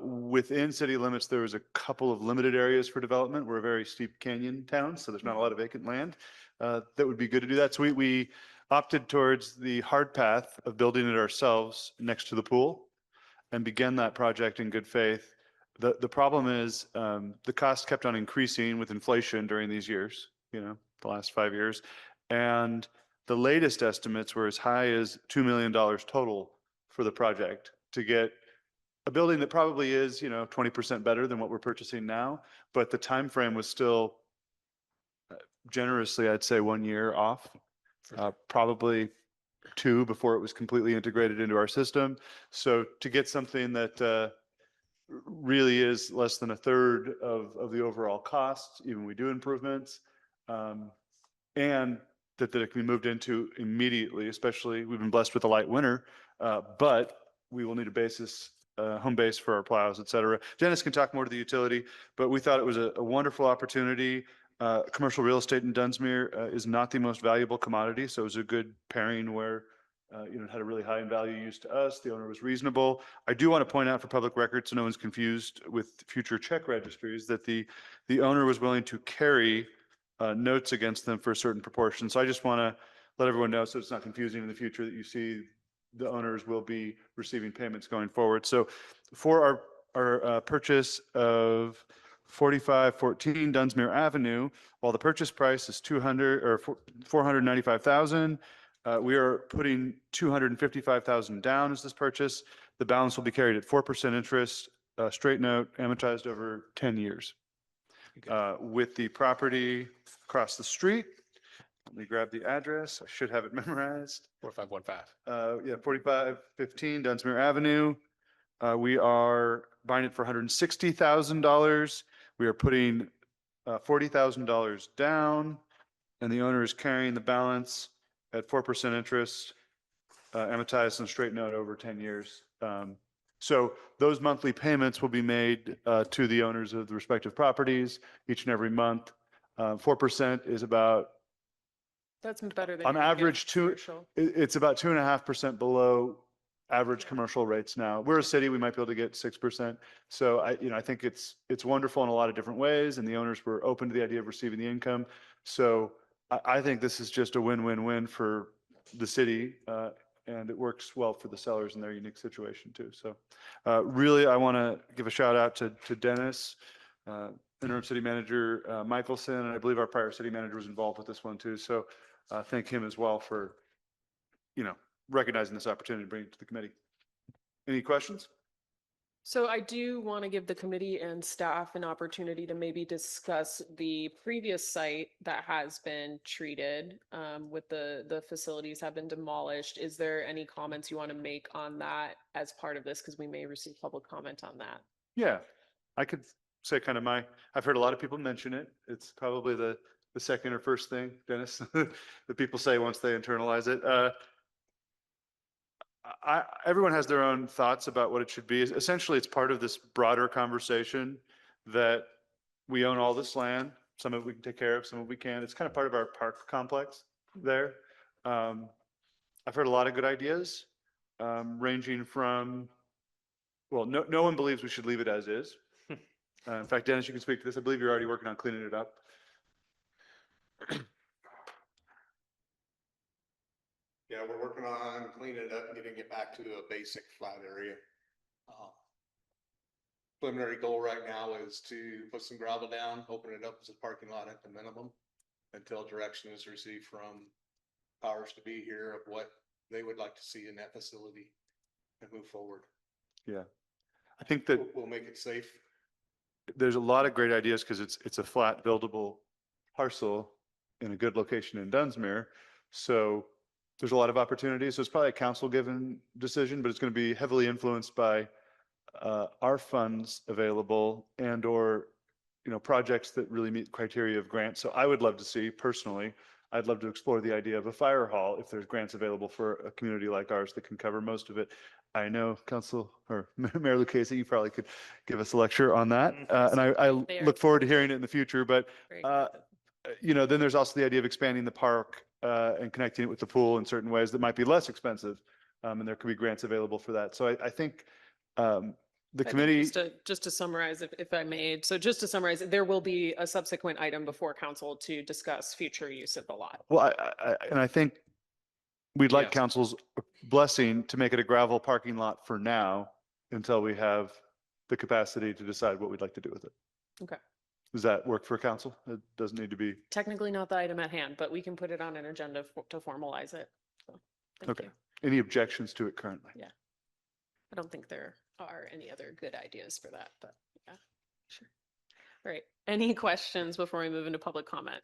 Within city limits, there was a couple of limited areas for development. We're a very steep canyon town, so there's not a lot of vacant land that would be good to do that. So we opted towards the hard path of building it ourselves next to the pool and began that project in good faith. The problem is the cost kept on increasing with inflation during these years, the last 5 years. And the latest estimates were as high as $2 million total for the project to get a building that probably is, 20% better than what we're purchasing now. But the time frame was still generously, I'd say 1 year off, probably 2 before it was completely integrated into our system. So to get something that really is less than a third of the overall cost, even we do improvements, and that it can be moved into immediately, especially we've been blessed with a light winter, but we will need a home base for our plows, et cetera. Dennis can talk more to the utility, but we thought it was a wonderful opportunity. Commercial real estate in Dunsmuir is not the most valuable commodity, so it was a good pairing where it had a really high in value use to us. The owner was reasonable. I do want to point out for public record, so no one's confused with future check registries, that the owner was willing to carry notes against them for a certain proportion. So I just want to let everyone know, so it's not confusing in the future, that you see the owners will be receiving payments going forward. So for our purchase of 4514 Dunsmuir Avenue, while the purchase price is $495,000, we are putting $255,000 down as this purchase. The balance will be carried at 4% interest, straight note, amortized over 10 years. With the property across the street, let me grab the address. I should have it memorized. 4515. 4515 Dunsmuir Avenue. We are buying it for $160,000. We are putting $40,000 down, and the owner is carrying the balance at 4% interest, amortized and straight note over 10 years. So those monthly payments will be made to the owners of the respective properties each and every month. 4% is about, That's better than. on your average, commercial. it's about 2.5% below average commercial rates now. We're a city, we might be able to get 6%. So I think it's wonderful in a lot of different ways, and the owners were open to the idea of receiving the income. So I think this is just a win-win-win for the city, and it works well for the sellers in their unique situation too. So really, I want to give a shout out to Dennis, interim city manager Michelson, and I believe our prior city manager was involved with this one too. So thank him as well for, recognizing this opportunity to bring it to the committee. Any questions? So I do want to give the committee and staff an opportunity to maybe discuss the previous site that has been treated with the facilities have been demolished. Is there any comments you want to make on that as part of this? Because we may receive public comment on that. Yeah, I could say kind of I've heard a lot of people mention it. It's probably the second or first thing, Dennis, that people say once they internalize it. Everyone has their own thoughts about what it should be. Essentially, it's part of this broader conversation that we own all this land. Some of it we can take care of, some of it we can't. It's kind of part of our park complex there. I've heard a lot of good ideas, ranging from, well, no one believes we should leave it as is. In fact, Dennis, you can speak to this. I believe you're already working on cleaning it up. Yeah, we're working on cleaning it up and getting it back to a basic flat area. Preliminary goal right now is to put some gravel down, open it up as a parking lot at the minimum until direction is received from powers to be here of what they would like to see in that facility and move forward. Yeah. I think that We'll make it safe. there's a lot of great ideas because it's a flat buildable parcel in a good location in Dunsmuir. So there's a lot of opportunities. So it's probably a council given decision, but it's going to be heavily influenced by our funds available and or, projects that really meet criteria of grants. So I would love to see personally, I'd love to explore the idea of a fire hall if there's grants available for a community like ours that can cover most of it. I know Council or Mayor Lucchese, you probably could give us a lecture on that. And I They are look forward to hearing it in the future, but Very then there's also the idea of expanding the park and connecting it with the pool in certain ways that might be less expensive. And there could be grants available for that. So I think the I think committee. just to summarize, if I may, so just to summarize, there will be a subsequent item before council to discuss future use of the lot. Well, I think we'd like Yes. council's blessing to make it a gravel parking lot for now until we have the capacity to decide what we'd like to do with it. Okay. Does that work for council? It doesn't need to be. Technically not the item at hand, but we can put it on an agenda to formalize it. So, thank Okay. you. Any objections to it currently? Yeah. I don't think there are any other good ideas for that, but yeah, sure. All right. Any questions before we move into public comment?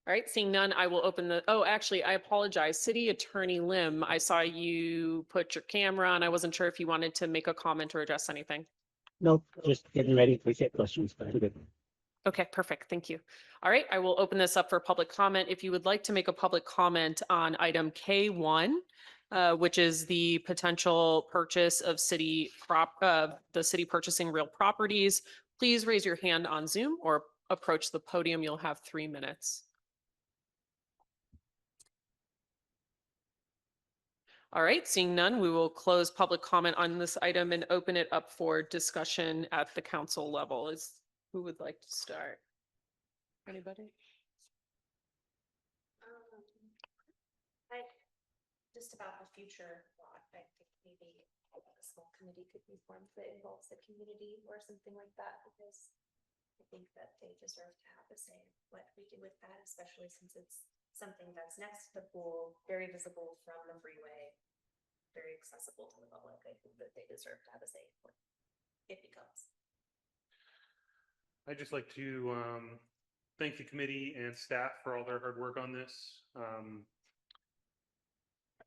All right, seeing none, I will open oh, actually, I apologize. City Attorney Lim, I saw you put your camera on. I wasn't sure if you wanted to make a comment or address anything. Nope, just getting ready to take questions. But good. Okay, perfect. Thank you. All right, I will open this up for public comment. If you would like to make a public comment on item K1, which is the potential purchase of the city purchasing real properties, please raise your hand on Zoom or approach the podium. You'll have 3 minutes. All right, seeing none, we will close public comment on this item and open it up for discussion at the council level. Who would like to start? Anybody? Just about the future lot, I think maybe a small committee could be formed that involves the community or something like that, because I think that they deserve to have a say in what we do with that, especially since it's something that's next to the pool, very visible from the freeway, very accessible to the public. I think that they deserve to have a say in what it becomes. I'd just like to thank the committee and staff for all their hard work on this.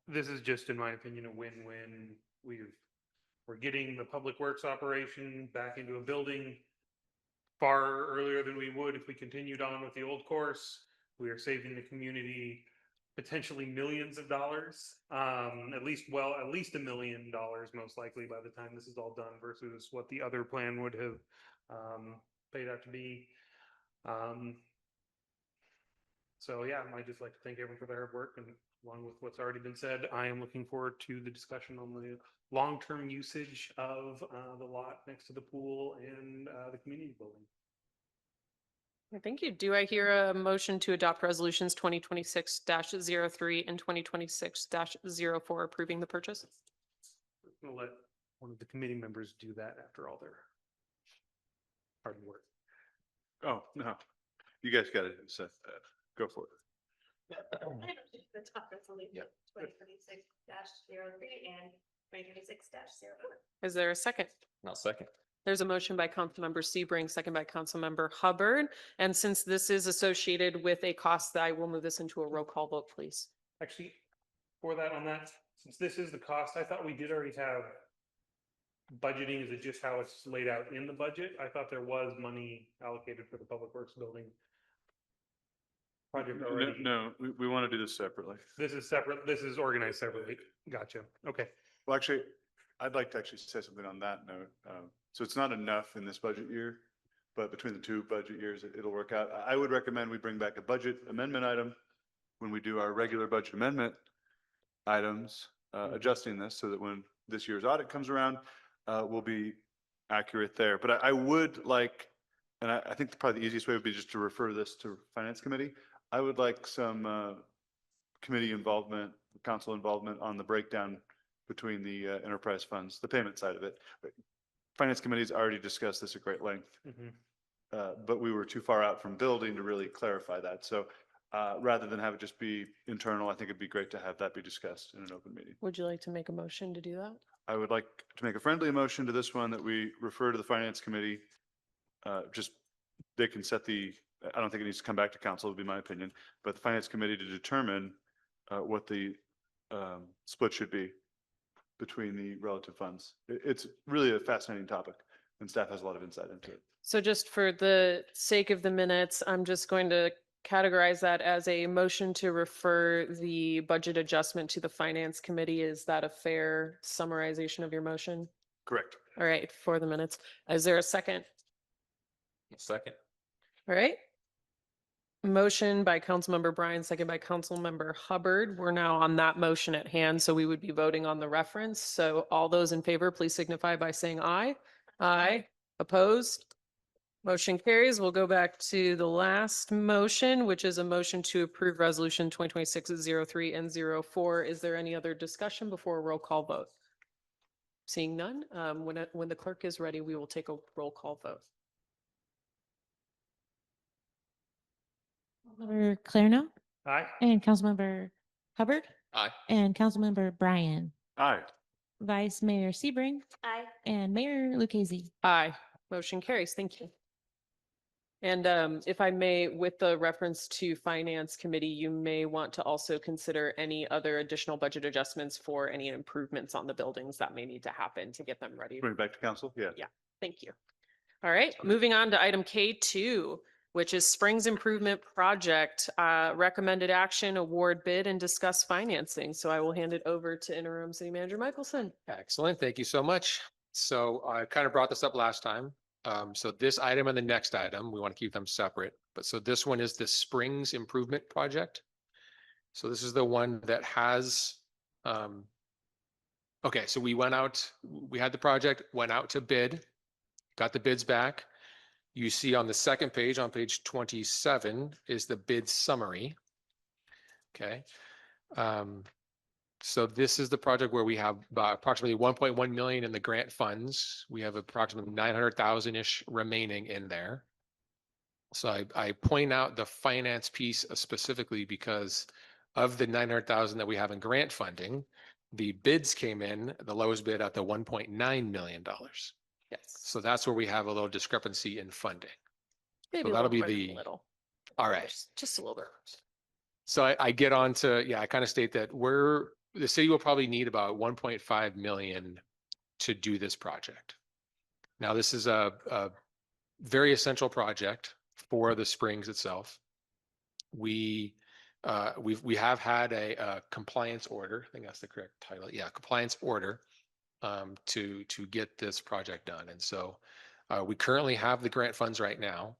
This is just, in my opinion, a win-win. We're getting the public works operation back into a building far earlier than we would if we continued on with the old course. We are saving the community potentially millions of dollars, at least $1 million most likely by the time this is all done versus what the other plan would have paid out to be. So yeah, I'd just like to thank everyone for their hard work, and along with what's already been said, I am looking forward to the discussion on the long-term usage of the lot next to the pool and the community building. Thank you. Do I hear a motion to adopt resolutions 2026-03 and 2026-04 approving the purchase? I'm gonna let one of the committee members do that after all their hard work. Oh, no. You guys got to go for it. The top resolution, Yep. 2026-03 and 2026-04. Is there a second? I'll second. There's a motion by Councilmember Sebring, second by Councilmember Hubbard. And since this is associated with a cost, I will move this into a roll call vote, please. Actually, for that on that, since this is the cost, I thought we did already have budgeting. Is it just how it's laid out in the budget? I thought there was money allocated for the public works building project already. No, we want to do this separately. This is separate. This is organized separately. Gotcha. Okay. Well, actually, I'd like to actually say something on that note. So it's not enough in this budget year, but between the 2 budget years, it'll work out. I would recommend we bring back a budget amendment item when we do our regular budget amendment items, adjusting this so that when this year's audit comes around, we'll be accurate there. But I would like, and I think probably the easiest way would be just to refer this to Finance Committee. I would like some committee involvement, council involvement on the breakdown between the enterprise funds, the payment side of it. Finance Committee's already discussed this at great length, but we were too far out from building to really clarify that. So rather than have it just be internal, I think it'd be great to have that be discussed in an open meeting. Would you like to make a motion to do that? I would like to make a friendly motion to this one that we refer to the Finance Committee. Just, they can set I don't think it needs to come back to council, would be my opinion, but the Finance Committee to determine what the split should be between the relative funds. It's really a fascinating topic and staff has a lot of insight into it. So just for the sake of the minutes, I'm just going to categorize that as a motion to refer the budget adjustment to the Finance Committee. Is that a fair summarization of your motion? Correct. All right, for the minutes. Is there a second? Second. All right. Motion by Councilmember Bryan, second by Councilmember Hubbard. We're now on that motion at hand, so we would be voting on the reference. So all those in favor, please signify by saying aye. Aye. Opposed? Motion carries. We'll go back to the last motion, which is a motion to approve resolution 2026-03 and 04. Is there any other discussion before a roll call vote? Seeing none, when the clerk is ready, we will take a roll call vote. Councilmember Clarno Aye. and Councilmember Hubbard Aye. and Councilmember Bryan, Aye. Vice Mayor Sebring, Aye. and Mayor Lucchese. Aye. Motion carries. Thank you. And if I may, with the reference to Finance Committee, you may want to also consider any other additional budget adjustments for any improvements on the buildings that may need to happen to get them ready. Bring it back to council? Yeah. Thank you. All right, moving on to item K2, which is Springs Improvement Project, recommended action, award bid, and discuss financing. So I will hand it over to Interim City Manager Michelson. Excellent. Thank you so much. So I kind of brought this up last time. So this item and the next item, we want to keep them separate. But so this one is the Springs Improvement Project. So this is the one that has, okay, so we had the project, went out to bid, got the bids back. You see on the second page, on page 27, is the bid summary. Okay. So this is the project where we have approximately 1.1 million in the grant funds. We have approximately 900,000-ish remaining in there. So I point out the finance piece specifically because of the 900,000 that we have in grant funding, the bids came in, the lowest bid at the $1.9 million. Yes. So that's where we have a little discrepancy in funding. Maybe So that'll a be little more than the, a little. all right. Just a little bit. So I get on to, I kind of state that the city will probably need about 1.5 million to do this project. Now, this is a very essential project for the Springs itself. We have had a compliance order. I think that's the correct title. Yeah, compliance order to get this project done. And so we currently have the grant funds right now.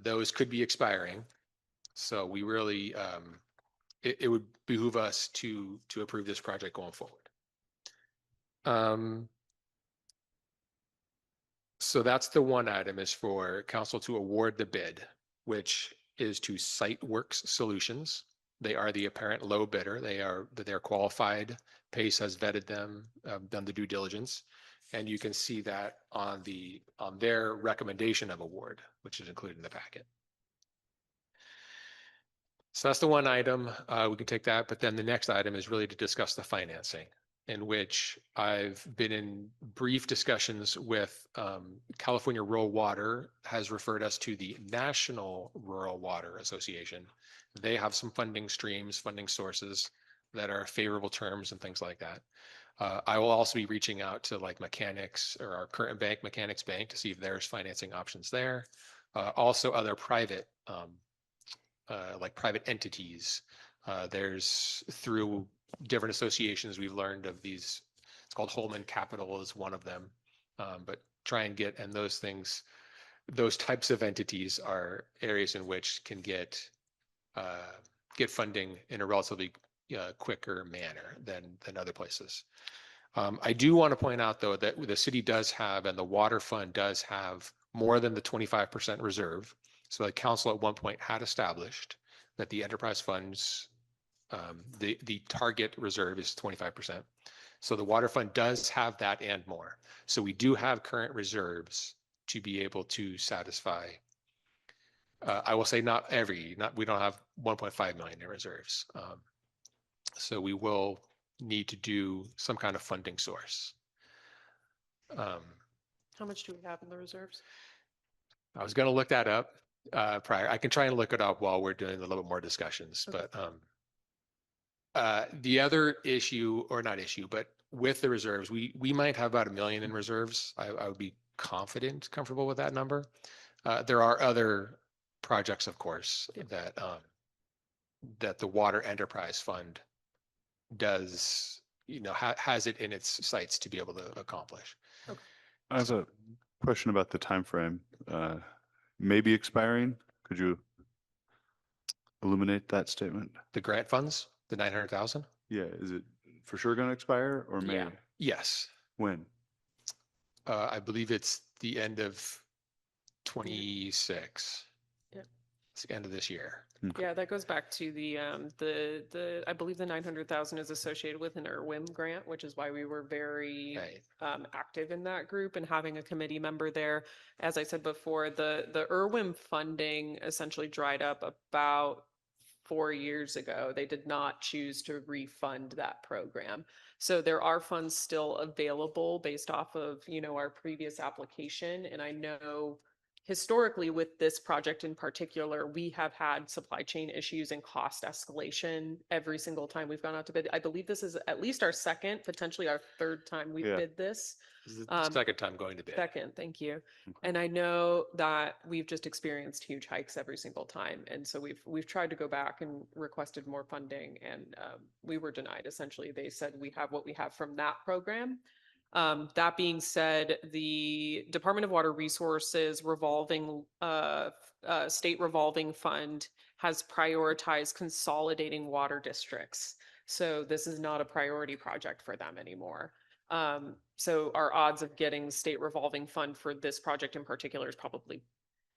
Those could be expiring. So we really, it would behoove us to approve this project going forward. So that's the one item, is for council to award the bid, which is to SiteWorks Solutions. They are the apparent low bidder. They're qualified. Pace has vetted them, done the due diligence, and you can see that on their recommendation of award, which is included in the packet. So that's the one item. We can take that, but then the next item is really to discuss the financing, in which I've been in brief discussions with California Rural Water has referred us to the National Rural Water Association. They have some funding streams, funding sources that are favorable terms and things like that. I will also be reaching out to like Mechanics, or our current bank, Mechanics Bank, to see if there's financing options there. Also other private like private entities. There's, through different associations, we've learned of these. It's called Holman Capital is one of them. But try and get, and those things, those types of entities are areas in which can get funding in a relatively quicker manner than other places. I do want to point out, though, that the city does have, and the water fund does have, more than the 25% reserve. So the council at one point had established that the enterprise funds, the target reserve is 25%. So the water fund does have that and more. So we do have current reserves to be able to satisfy. I will say we don't have 1.5 million in reserves. So we will need to do some kind of funding source. How much do we have in the reserves? I was going to look that up prior. I can try and look it up while we're doing a little bit more discussions, Okay. but the other issue, or not issue, but with the reserves, we might have about 1 million in reserves. I would be comfortable with that number. There are other projects, of course, that the Water Enterprise Fund does, has it in its sights to be able to accomplish. I have a question about the timeframe. Maybe expiring. Could you illuminate that statement? The grant funds, the 900,000? Yeah, is it for sure going to expire or may? Yeah. Yes. When? I believe it's the end of 26. Yeah. It's the end of this year. Yeah, that goes back to the I believe the 900,000 is associated with an IRWIM grant, which is why we were very Right. active in that group and having a committee member there. As I said before, the IRWIM funding essentially dried up about 4 years ago. They did not choose to refund that program. So there are funds still available based off of, our previous application. And I know historically with this project in particular, we have had supply chain issues and cost escalation every single time we've gone out to bid. I believe this is at least our second, potentially our third time we've Yeah. bid this. This is the second time going to bid. Second, thank you. And I know that we've just experienced huge hikes every single time. And so we've tried to go back and requested more funding, and we were denied. Essentially, they said we have what we have from that program. That being said, the Department of Water Resources state revolving fund has prioritized consolidating water districts. So this is not a priority project for them anymore. So our odds of getting state revolving fund for this project in particular is probably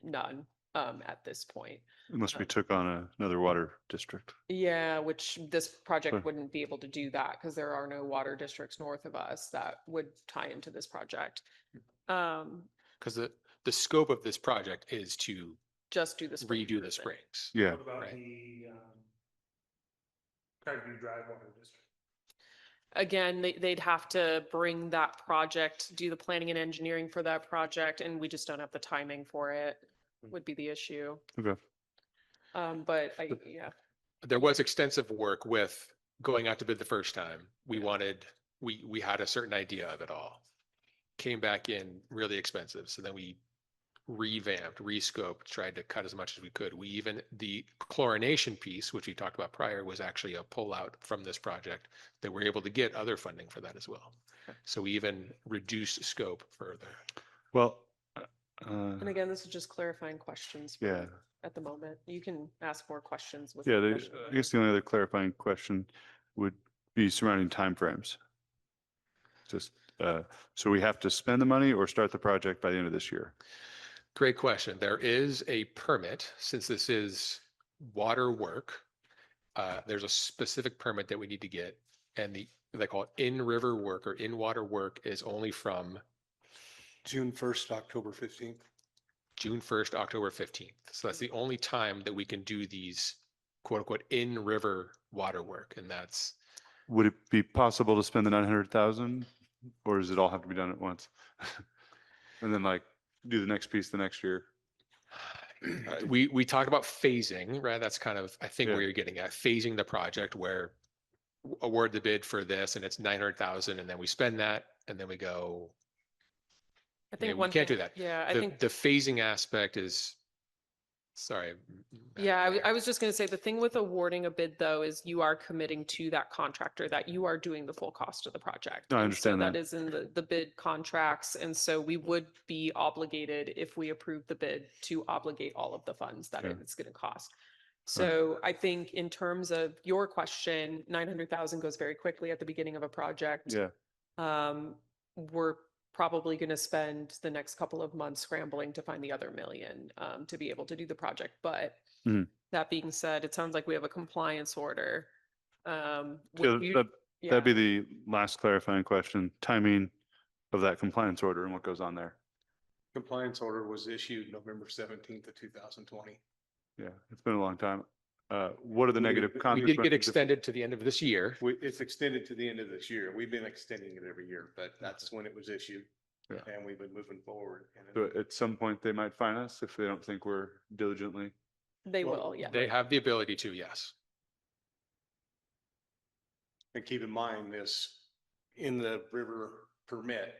none at this point. Unless we took on another water district. Yeah, which this project Sure. wouldn't be able to do that because there are no water districts north of us that would tie into this project. Because the scope of this project is to Just do the spring redo the improvement. springs. Yeah. What about Right. the Craigview Drive Water District? Again, they'd have to bring that project, do the planning and engineering for that project, and we just don't have the timing for it, would be the issue. Okay. But yeah. There was extensive work with going out to bid the first time. We had a certain idea of it all. Came back in really expensive. So then we revamped, rescoped, tried to cut as much as we could. The chlorination piece, which we talked about prior, was actually a pullout from this project that we're able to get other funding for that as well. So we even reduced scope further. Well, And again, this is just clarifying questions. yeah. At the moment, you can ask more questions. With Yeah, the I question. guess the only other clarifying question would be surrounding timeframes. Just, so we have to spend the money or start the project by the end of this year? Great question. There is a permit, since this is water work. There's a specific permit that we need to get, and they call it in-river work or in-water work is only from June 1st, October 15th. June 1st, October 15th. So that's the only time that we can do these quote unquote in-river water work. And that's, Would it be possible to spend the 900,000 or does it all have to be done at once? And then like do the next piece the next year? we talked about phasing, right? That's kind of, I think Yeah. where you're getting at, phasing the project where award the bid for this and it's 900,000 and then we spend that and then we go, I think we one can't thing- do that. Yeah, I The think. the phasing aspect is, sorry. Yeah, I was just going to say the thing with awarding a bid though is you are committing to that contractor that you are doing the full cost of the project. No, I And so understand that. That is in the bid contracts. And so we would be obligated if we approve the bid to obligate all of the funds that Yeah. it's going to cost. So I think in terms of your question, 900,000 goes very quickly at the beginning of a project. Yeah. We're probably going to spend the next couple of months scrambling to find the other million to be able to do the project. But Mhm. that being said, it sounds like we have a compliance order. Yeah, would you- that That'd be the last clarifying question, timing of that compliance order and what goes on there. Compliance order was issued November 17th of 2020. Yeah, it's been a long time. What are the negative We did consequences? get extended to the end of this year. It's extended to the end of this year. We've been extending it every year, but that's when it was issued. Yeah. And we've been moving forward. And So at some point, they might fine us if they don't think we're diligently. They Well, will, yeah. They have the ability to, yes. And keep in mind this, in the river permit,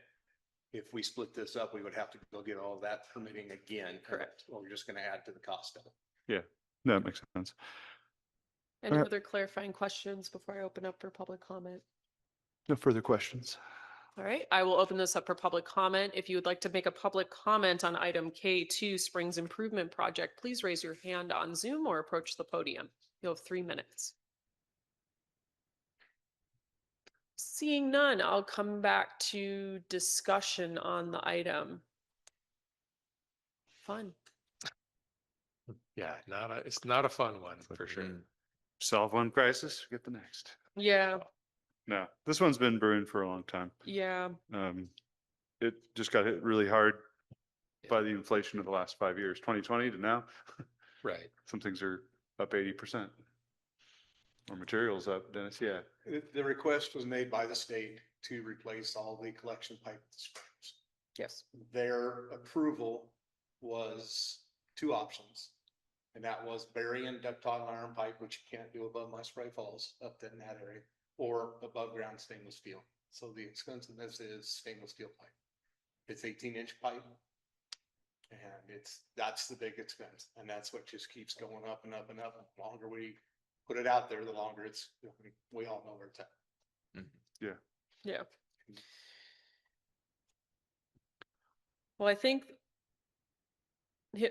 if we split this up, we would have to go get all that permitting again. Correct. Or we're just gonna add to the cost of it. Yeah, that makes sense. Any Alright. other clarifying questions before I open up for public comment? No further questions. All right, I will open this up for public comment. If you would like to make a public comment on item K2 Springs Improvement Project, please raise your hand on Zoom or approach the podium. You'll have 3 minutes. Seeing none, I'll come back to discussion on the item. Fun. Yeah, it's not a fun one for sure. Solve one crisis, get the next. Yeah, No, this one's been brewing for a long time. yeah, It just got hit really hard by the inflation of the last 5 years, 2020 to now. Right. Some things are up 80%. Or materials up, Dennis, yeah. The request was made by the state to replace all the collection pipe at the springs. yes. Their approval was 2 options. And that was burying ductile iron pipe, which you can't do above my Spray Falls up in that area, or above ground stainless steel. So the expensiveness is stainless steel pipe. It's 18-inch pipe. And that's the big expense. And that's what just keeps going up and up and up. The longer we put it out there, the longer we all know where it's at. Yeah. Well, I think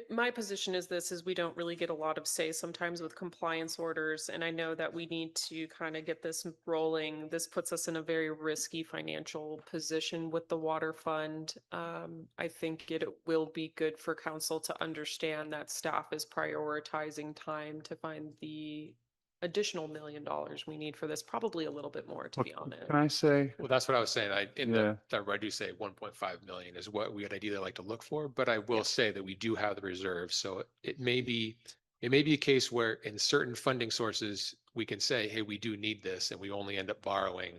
my position is we don't really get a lot of say sometimes with compliance orders. And I know that we need to kind of get this rolling. This puts us in a very risky financial position with the water fund. I think it will be good for council to understand that staff is prioritizing time to find the additional $1 million we need for this, probably a little bit more, to be honest. Can I say, Well, that's what I was saying. Yeah. I do say 1.5 million is what we would ideally like to look for, but I will say that we do have the reserve. So it may be a case where in certain funding sources, we can say, hey, we do need this, and we only end up borrowing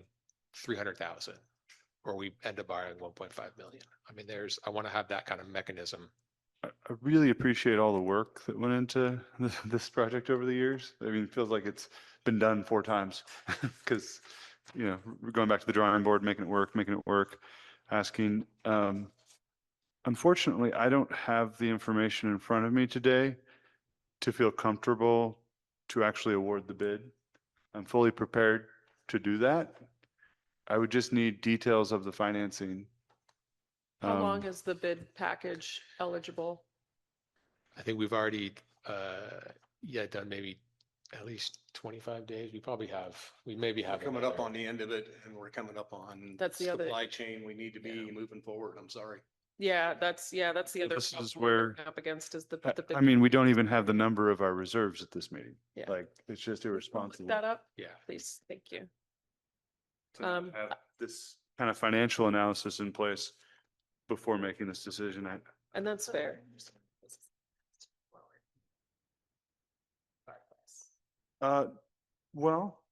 300,000, or we end up borrowing 1.5 million. I mean, I want to have that kind of mechanism. I really appreciate all the work that went into this project over the years. I mean, it feels like it's been done 4 times because, we're going back to the drawing board, making it work, asking. Unfortunately, I don't have the information in front of me today to feel comfortable to actually award the bid. I'm fully prepared to do that. I would just need details of the financing. How long is the bid package eligible? I think we've already, done maybe at least 25 days. We maybe We're have. coming up another- on the end of it, and we're coming up on That's the other- supply chain. We need to be moving forward. I'm sorry. Yeah, that's the other. This is problem we're where- up against is the I bid. mean, we don't even have the number of our reserves at this meeting. Yeah. Like, it's just Look irresponsible. that up, Yeah. please. Thank you. To not have this kind of financial analysis in place before making this decision. And that's fair. Well,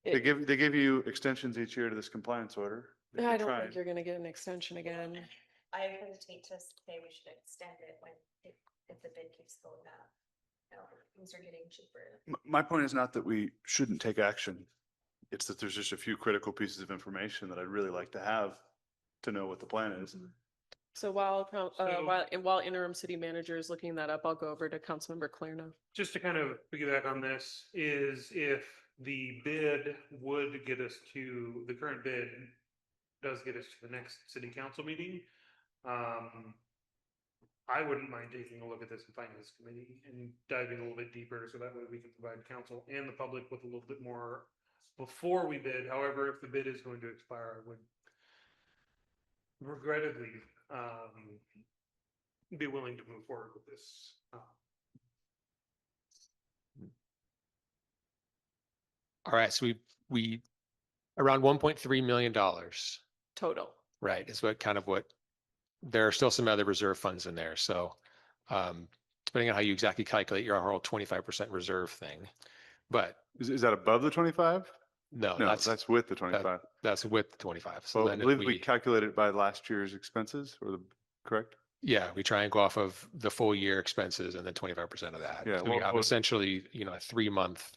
they It- give you extensions each year to this compliance order. They've I been don't think trying. you're gonna get an extension again. I hesitate to say we should extend it when, if the bid keeps going up. No, things are getting cheaper. My point is not that we shouldn't take action. It's that there's just a few critical pieces of information that I'd really like to have to know what the plan is. So while interim city manager is looking that up, I'll go over to Councilmember Claire now. Just to kind of piggyback on this, is if the bid would get us to, the current bid does get us to the next city council meeting. I wouldn't mind taking a look at this in finance committee and diving a little bit deeper, so that way we can provide council and the public with a little bit more before we bid. However, if the bid is going to expire, I would regrettably be willing to move forward with this. All right, so we Around $1.3 million, total. right, is what there are still some other reserve funds in there. So depending on how you exactly calculate your whole 25% reserve thing. But Is that above the 25? no, No, that's with the that- 25. that's with the 25. So Well, I then if believe we calculated it by last year's expenses or correct? yeah, we try and go off of the full year expenses and then 25% of that. Yeah, So we well, have essentially, a 3-month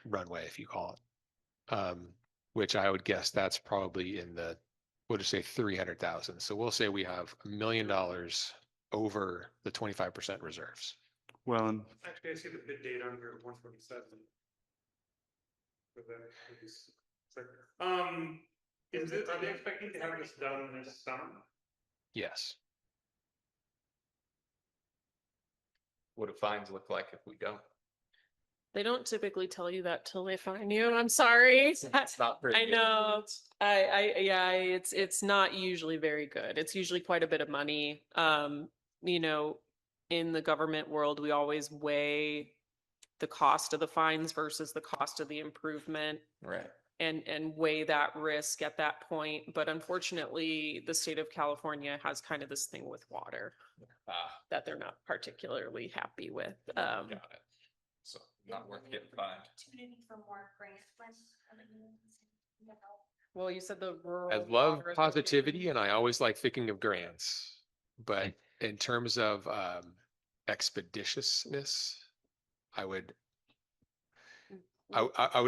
runway, if you call it. Which I would guess that's probably we'll just say 300,000. So we'll say we have $1 million over the 25% reserves. Well, and Actually, I see the bid date on here, 127. Are they expecting to have this done this summer? Yes. What do fines look like if we don't? They don't typically tell you that till they find you. I'm sorry. It's not very I good. know. Yeah, it's not usually very good. It's usually quite a bit of money. In the government world, we always weigh the cost of the fines versus the cost of the improvement Right. and weigh that risk at that point. But unfortunately, the state of California has kind of this thing with water that they're not particularly happy with. Got it. So not worth getting fined. Opportunity for more grant Well, you said the rural. I love water positivity association. and I always like thinking of grants, but in terms of expeditiousness, I would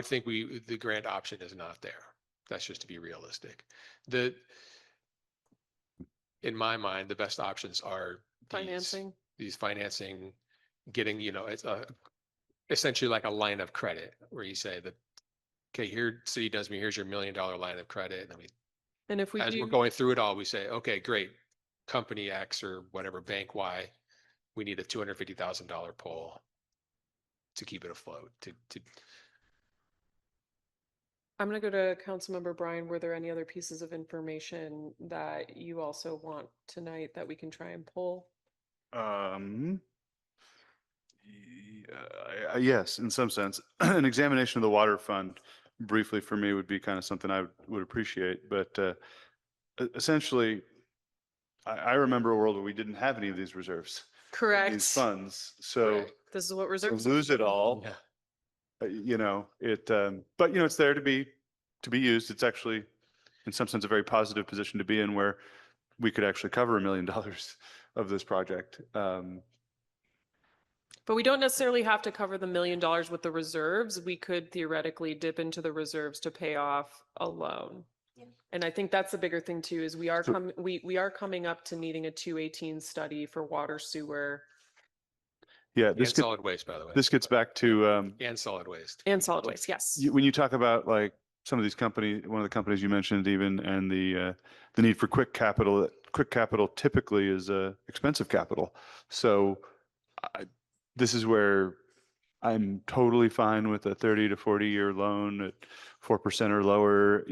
think the grant option is not there. That's just to be realistic. In my mind, the best options are Financing. these financing, getting, it's essentially like a line of credit where you say that, okay, here, City Dunsmuir, here's your $1 million line of credit. And And if we as we're do, going through it all, we say, okay, great. Company X or whatever, bank Y, we need a $250,000 pull to keep it afloat. I'm gonna go to Councilmember Brian. Were there any other pieces of information that you also want tonight that we can try and pull? Yes, in some sense, an examination of the water fund briefly for me would be kind of something I would appreciate, but essentially, I remember a world where we didn't have any of these reserves, Correct. these funds. So This is what to reserves. lose it all, Yeah. but it's there to be used. It's actually, in some sense, a very positive position to be in where we could actually cover $1 million of this project. But we don't necessarily have to cover the $1 million with the reserves. We could theoretically dip into the reserves to pay off a loan. Yeah. And I think that's the bigger thing too, is we are So- coming up to needing a 218 study for water sewer Yeah, And solid waste, by the way. this gets back to And solid waste. and solid waste. Yes. when you talk about like some of these companies, one of the companies you mentioned even, and the need for quick capital typically is expensive capital. So this is where I'm totally fine with a 30 to 40-year loan at 4% or lower.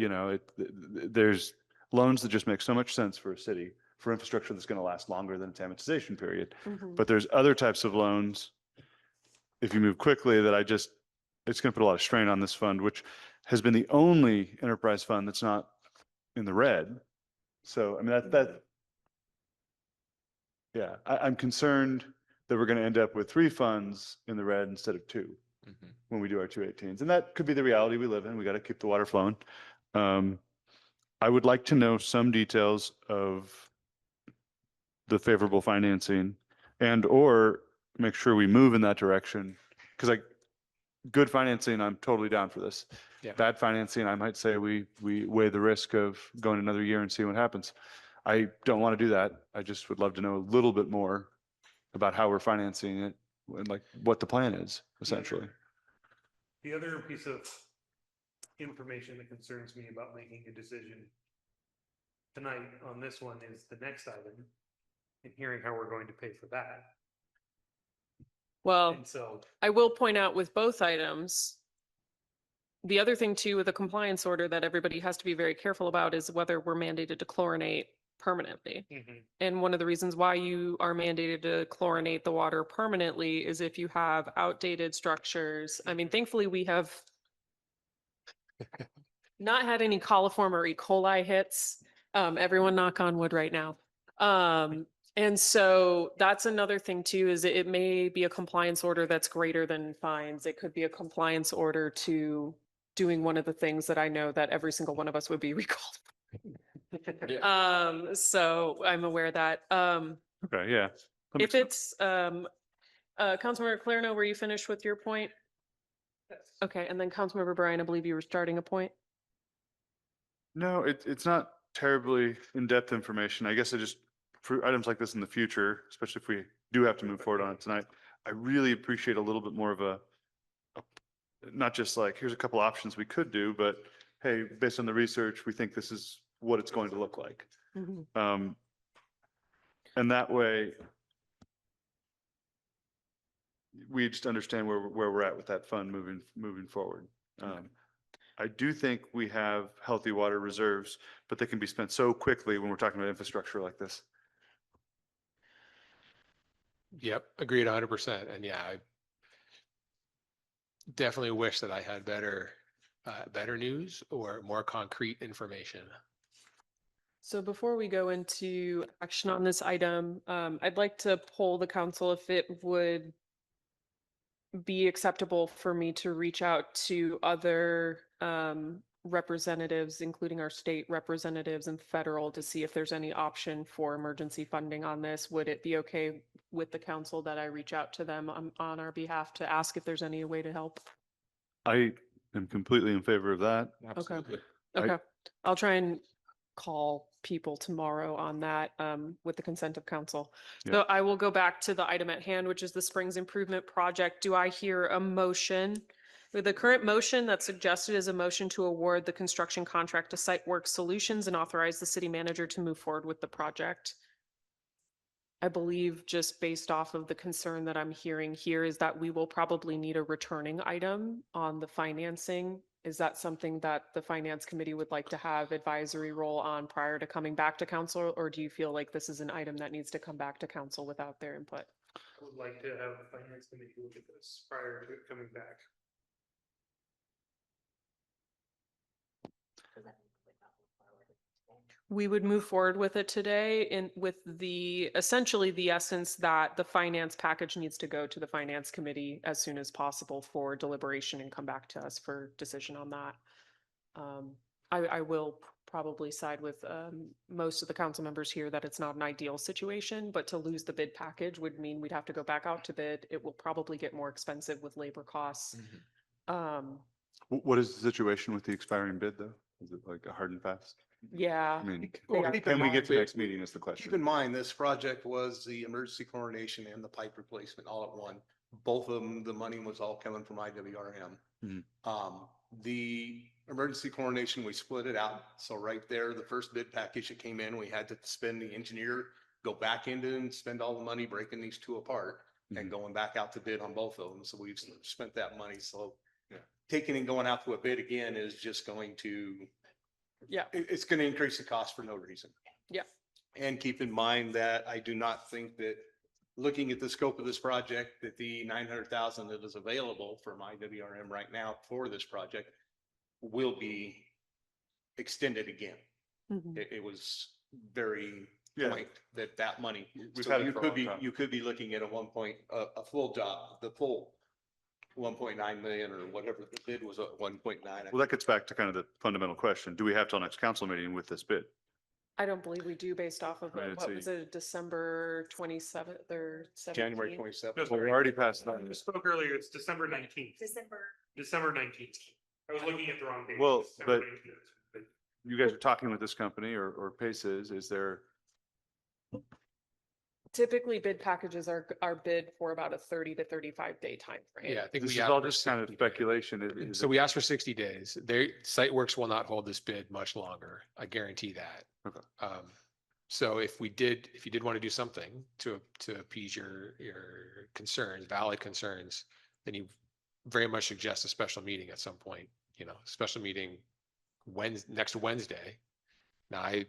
There's loans that just make so much sense for a city for infrastructure that's going to last longer than its amortization period. Mhm. But there's other types of loans, if you move quickly, that it's going to put a lot of strain on this fund, which has been the only enterprise fund that's not in the red. So, I mean, yeah, I'm concerned that we're going to end up with 3 funds in the red instead of 2 Mhm. when we do our 218s. And that could be the reality we live in. We got to keep the water flowing. I would like to know some details of the favorable financing or make sure we move in that direction. Because good financing, I'm totally down for this. Yeah. Bad financing, I might say we weigh the risk of going another year and see what happens. I don't want to do that. I just would love to know a little bit more about how we're financing it and like what the plan is, essentially. The other piece of information that concerns me about making a decision tonight on this one is the next item and hearing how we're going to pay for that. Well, And so, I will point out with both items, the other thing too with a compliance order that everybody has to be very careful about is whether we're mandated to chlorinate permanently. And one of the reasons why you are mandated to chlorinate the water permanently is if you have outdated structures. I mean, thankfully we have not had any coliform or E. coli hits. Everyone knock on wood right now. And so that's another thing too, is it may be a compliance order that's greater than fines. It could be a compliance order to doing one of the things that I know that every single one of us would be recalled. So I'm aware of that. Okay, yeah. That If makes- it's, Councilmember Clarno, were you finished with your point? Okay, and then Councilmember Bryan, I believe you were starting a point. No, it's not terribly in-depth information. I guess I just, for items like this in the future, especially if we do have to move forward on it tonight, I really appreciate a little bit more of not just like, here's a couple options we could do, but hey, based on the research, we think this is what it's going to look like. And that way, we just understand where we're at with that fund moving forward. I do think we have healthy water reserves, but they can be spent so quickly when we're talking about infrastructure like this. Yep, agreed 100%. And yeah, I definitely wish that I had better news or more concrete information. So before we go into action on this item, I'd like to poll the council if it would be acceptable for me to reach out to other representatives, including our state representatives and federal, to see if there's any option for emergency funding on this. Would it be okay with the council that I reach out to them on our behalf to ask if there's any way to help? I am completely in favor of that. Absolutely. Okay, I'll try and call people tomorrow on that with the consent of council. So I will go back to the item at hand, which is the Springs Improvement Project. Do I hear a motion? The current motion that's suggested is a motion to award the construction contract to Site Work Solutions and authorize the city manager to move forward with the project. I believe, just based off of the concern that I'm hearing here, is that we will probably need a returning item on the financing. Is that something that the finance committee would like to have advisory role on prior to coming back to council? Or do you feel like this is an item that needs to come back to council without their input? I would like to have the finance committee look at this prior to it coming back. We would move forward with it today with the, essentially the essence that the finance package needs to go to the finance committee as soon as possible for deliberation and come back to us for decision on that. I will probably side with most of the council members here that it's not an ideal situation, but to lose the bid package would mean we'd have to go back out to bid. It will probably get more expensive with labor costs. What is the situation with the expiring bid though? Is it like a hard and fast? Yeah. I mean, Well, keep in can we get mind- to the next meeting is the Keep question. in mind, this project was the emergency chlorination and the pipe replacement all at one. Both of them, the money was all coming from IWRM. The emergency chlorination, we split it out. So right there, the first bid package that came in, we had to spend the engineer, go back into and spend all the money breaking these two apart and going back out to bid on both of them. So we've spent that money. So taking and going out to a bid again is just going to, it's going to increase the cost for no reason. Yeah. And keep in mind that I do not think that, looking at the scope of this project, that the 900,000 that is available from IWRM right now for this project will be extended again. It was very point that money. We've So had it you for a could long be, time. you could be looking at a full job, the full 1.9 million or whatever the bid was at 1.9. Well, that gets back to kind of the fundamental question. Do we have till next council meeting with this bid? I don't believe we do based off of, I mean, it's what a- was it, December 27th or 17th? January 27th. Well, we're already past that. I spoke earlier, it's December 19th. December 19th. I was looking at the wrong date. Well, December but- 19th. You guys are talking with this company or Paces, is there, Typically bid packages are bid for about a 30 to 35 day time frame. Yeah, I think this we is asked all for just kind of 60 days. speculation. Is So it- we asked for 60 days. Site Works will not hold this bid much longer. I guarantee that. Okay. So if you did want to do something to appease your concerns, valid concerns, then you very much suggest a special meeting at some point, special meeting next Wednesday. Now, I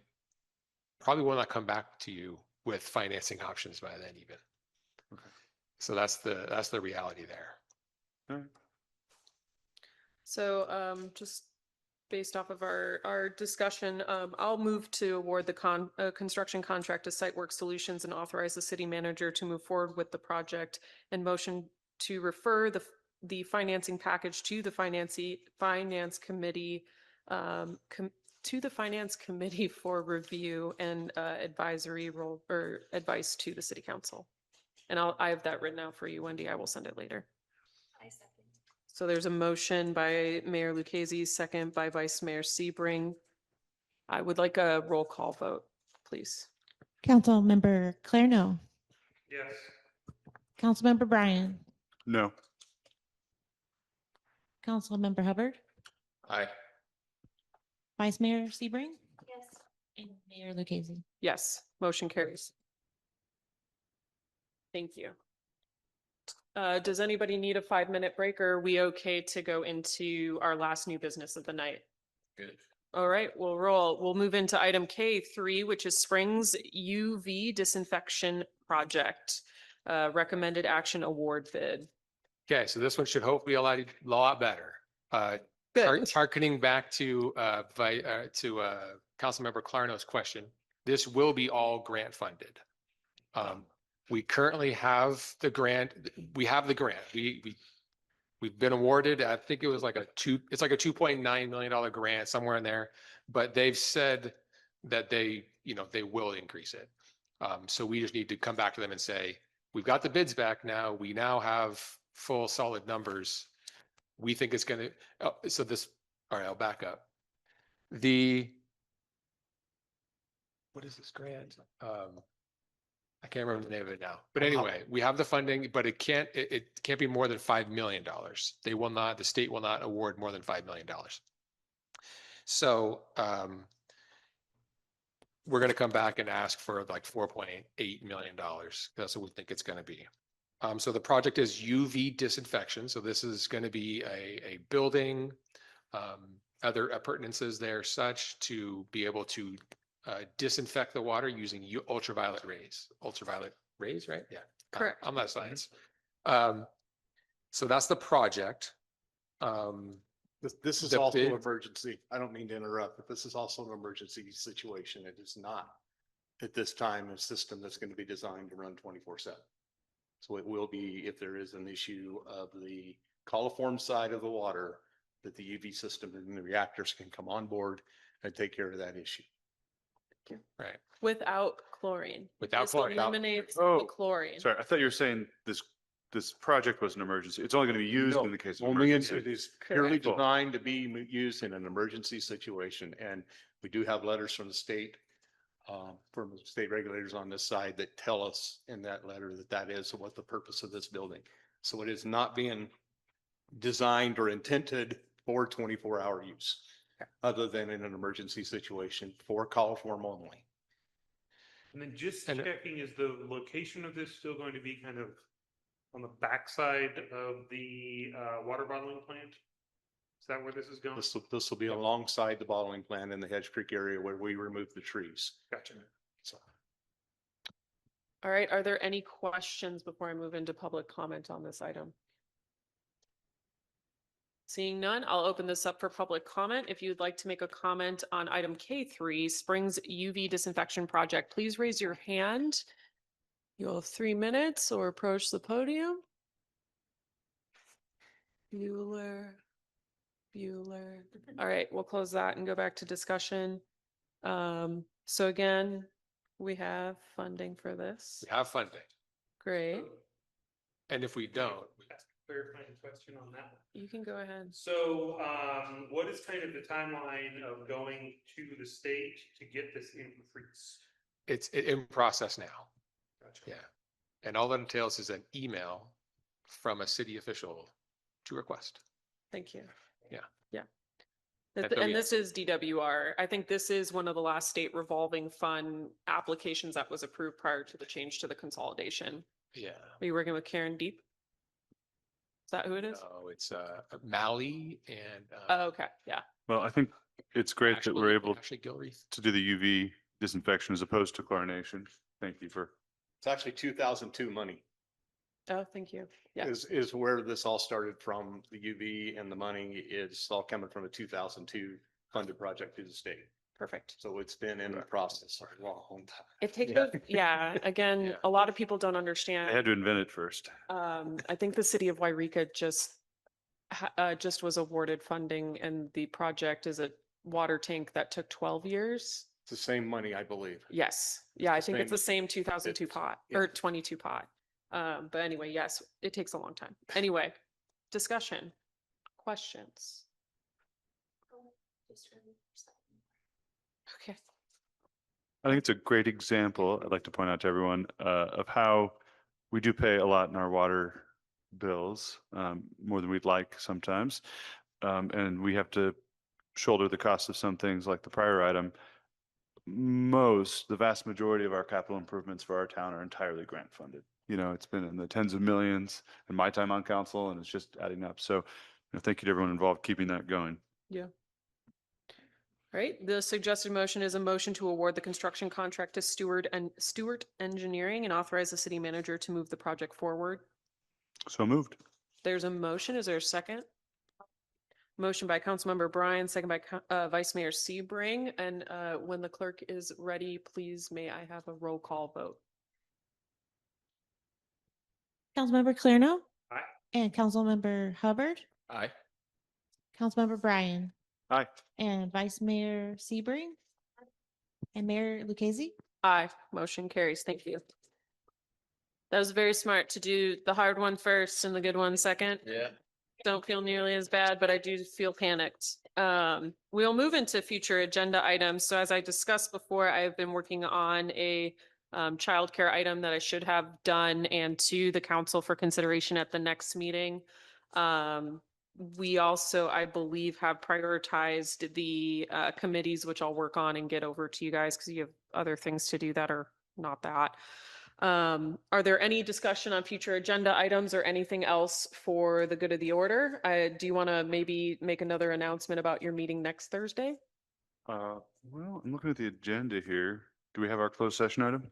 probably will not come back to you with financing options by then even. Okay. So that's the reality there. So just based off of our discussion, I'll move to award the construction contract to Sitework Solutions and authorize the city manager to move forward with the project, and motion to refer the financing package to the finance committee, to the finance committee for review and advisory role or advice to the city council. And I have that written out for you, Wendy. I will send it later. I second. So there's a motion by Mayor Lucchese, second by Vice Mayor Sebring. I would like a roll call vote, please. Councilmember Claire, no. Yes. Councilmember Bryan, No. Councilmember Hubbard, Aye. Vice Mayor Sebring, Yes. and Mayor Lucchese. Yes, motion carries. Thank you. Does anybody need a 5-minute break, or are we okay to go into our last new business of the night? Good. All right, we'll roll. We'll move into item K3, which is Springs UV Disinfection Project, recommended action award bid. Okay, so this one should hopefully be a lot better. Good. Harkening back to Councilmember Clarno's question, this will be all grant funded. We currently have the grant. We have the grant. We've been awarded, I think it was like it's like a $2.9 million grant somewhere in there, but they've said that they will increase it. So we just need to come back to them and say, we've got the bids back now. We now have full solid numbers. We think it's going to, all right, I'll back up. What is this grant? I can't remember the name of it now, but anyway, we have the funding, but it can't be more than $5 million. The state will not award more than $5 million. So, we're going to come back and ask for like $4.8 million. That's what we think it's going to be. So the project is UV disinfection. So this is going to be a building, other appurtenances there such to be able to disinfect the water using ultraviolet rays. Ultraviolet rays, right? Yeah. Correct. I'm not science. So that's the project. This is The also bid- an emergency. I don't mean to interrupt, but this is also an emergency situation. It is not at this time a system that's going to be designed to run 24/7. So it will be, if there is an issue of the coliform side of the water, that the UV system and the reactors can come on board and take care of that issue. Right. Without chlorine. Without This chlorine. eliminates the Oh, chlorine. Sorry, I thought you were saying this project was an emergency. It's only going to be used in the case of Only emergency. it is purely Correct. designed to be used in an emergency situation. And we do have letters from the state, from the state regulators on this side that tell us in that letter that is what the purpose of this building. So it is not being designed or intended for 24-hour use, other than in an emergency situation for coliform only. And then just And- checking, is the location of this still going to be kind of on the backside of the water bottling plant? Is that where this is going? This will be alongside the bottling plant in the Hedge Creek area where we remove the trees. Gotcha. So. All right, are there any questions before I move into public comment on this item? Seeing none, I'll open this up for public comment. If you'd like to make a comment on item K3, Springs UV Disinfection Project, please raise your hand. You'll have 3 minutes or approach the podium. Bueller. All right, we'll close that and go back to discussion. So again, we have funding for this. We have funding. Great. And if we don't, Ask a clarifying question on that. You can go ahead. So, what is kind of the timeline of going to the state to get this increase? it's in process now. Gotcha. Yeah. And all that entails is an email from a city official to request. Thank you. Yeah. Yeah. At And WBCP. this is DWR. I think this is one of the last state revolving fund applications that was approved prior to the change to the consolidation. Yeah. Are you working with Karen Deep? Is that who it is? Oh, it's Mally and Oh, okay, yeah. Well, I think it's great that we're able Ashley Gilreath. to do the UV disinfection as opposed to chlorination. Thank you for, It's actually 2002 money Oh, thank you. Yeah. is where this all started from. The UV and the money is all coming from a 2002 funded project through the state. Perfect. So it's been in the process for a long time. It takes, Yeah. yeah, again, Yeah. a lot of people don't I understand. had to invent it first. I think the city of Wairika just was awarded funding and the project is a water tank that took 12 years. It's the same money, I believe. Yes. Yeah, I think it's the Same- same 2002 it's- pot yeah. or 22 pot. But anyway, yes, it takes a long time. Anyway, discussion, questions. Okay. I think it's a great example, I'd like to point out to everyone, of how we do pay a lot in our water bills, more than we'd like sometimes. And we have to shoulder the cost of some things like the prior item. The vast majority of our capital improvements for our town are entirely grant funded. You know, it's been in the tens of millions in my time on council and it's just adding up. So, thank you to everyone involved keeping that going. Yeah. All right, the suggested motion is a motion to award the construction contract to Stewart Engineering and authorize the city manager to move the project forward. So moved. There's a motion. Is there a second? Motion by Councilmember Bryan, second by Vice Mayor Sebring. And when the clerk is ready, please may I have a roll call vote? Councilmember Clearno. Aye. And Councilmember Hubbard, Aye. Councilmember Bryan, Aye. and Vice Mayor Sebring, and Mayor Lucchese. Aye, motion carries. Thank you. That was very smart to do the hard one first and the good one second. Yeah. Don't feel nearly as bad, but I do feel panicked. We'll move into future agenda items. So as I discussed before, I've been working on a childcare item that I should have done and to the council for consideration at the next meeting. We also, I believe, have prioritized the committees, which I'll work on and get over to you guys because you have other things to do that are not that. Are there any discussion on future agenda items or anything else for the good of the order? Do you want to maybe make another announcement about your meeting next Thursday? Well, I'm looking at the agenda here. Do we have our closed session item?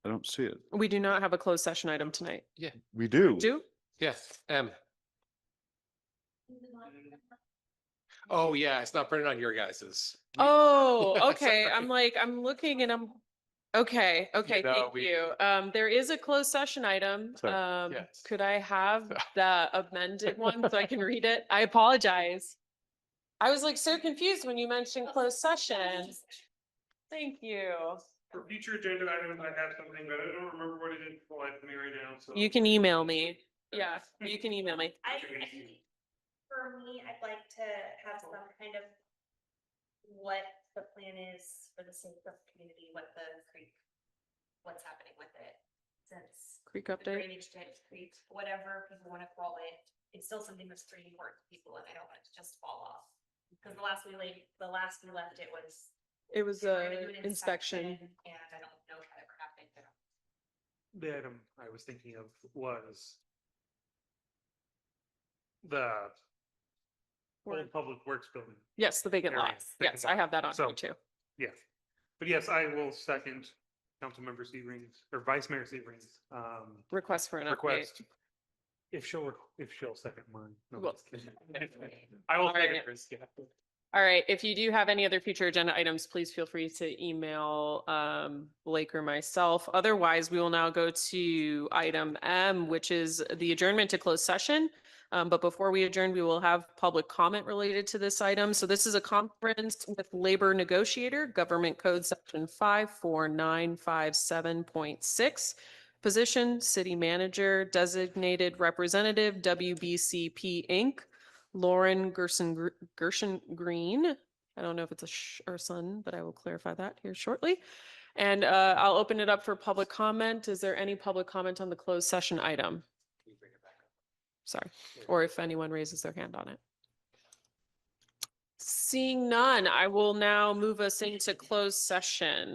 I don't see it. We do not have a closed session item tonight. We do. Do? Yes, Oh, yeah, it's not printed on your guys's. Oh, okay. Sorry. I'm like, I'm looking and I'm, okay, okay, No, thank we- you. There is a closed session item. Sorry. Yes. Could I have the amended one so I can read it? I apologize. I was like so confused when you mentioned closed session. Thank you. For future agenda items, I have something, but I don't remember what it is for me right now, so. You can email me. Yeah, you can email me. I think for me, I'd like to have some kind of what the plan is for the sake of the community, what's happening with it. Since Creek the update. drainage ditch, creek, whatever people want to call it, it's still something that's pretty important to people and I don't want it to just fall off. Because the last we left it was. It was we were a gonna do an inspection. And I don't know if that ever happened. The item I was thinking of was the old Public Works building. Yes, the vacant Area, lot. vacant Yes, I lot. have that on So- me too. Yes. But yes, I will second Councilmember Sebring's or Vice Mayor Sebring's Request for an update. request. If she'll second mine. No, I'm Well- just kidding. I will All right. second hers, yeah. All right, if you do have any other future agenda items, please feel free to email Blake or myself. Otherwise, we will now go to item M, which is the adjournment to closed session. But before we adjourn, we will have public comment related to this item. So this is a conference with labor negotiator, Government Code Section 54957.6. Position, city manager, designated representative, WBCP Inc. Lauren Gerson-Greene. I don't know if it's a sh or son, but I will clarify that here shortly. And I'll open it up for public comment. Is there any public comment on the closed session item? Sorry, or if anyone raises their hand on it. Seeing none, I will now move us into closed session.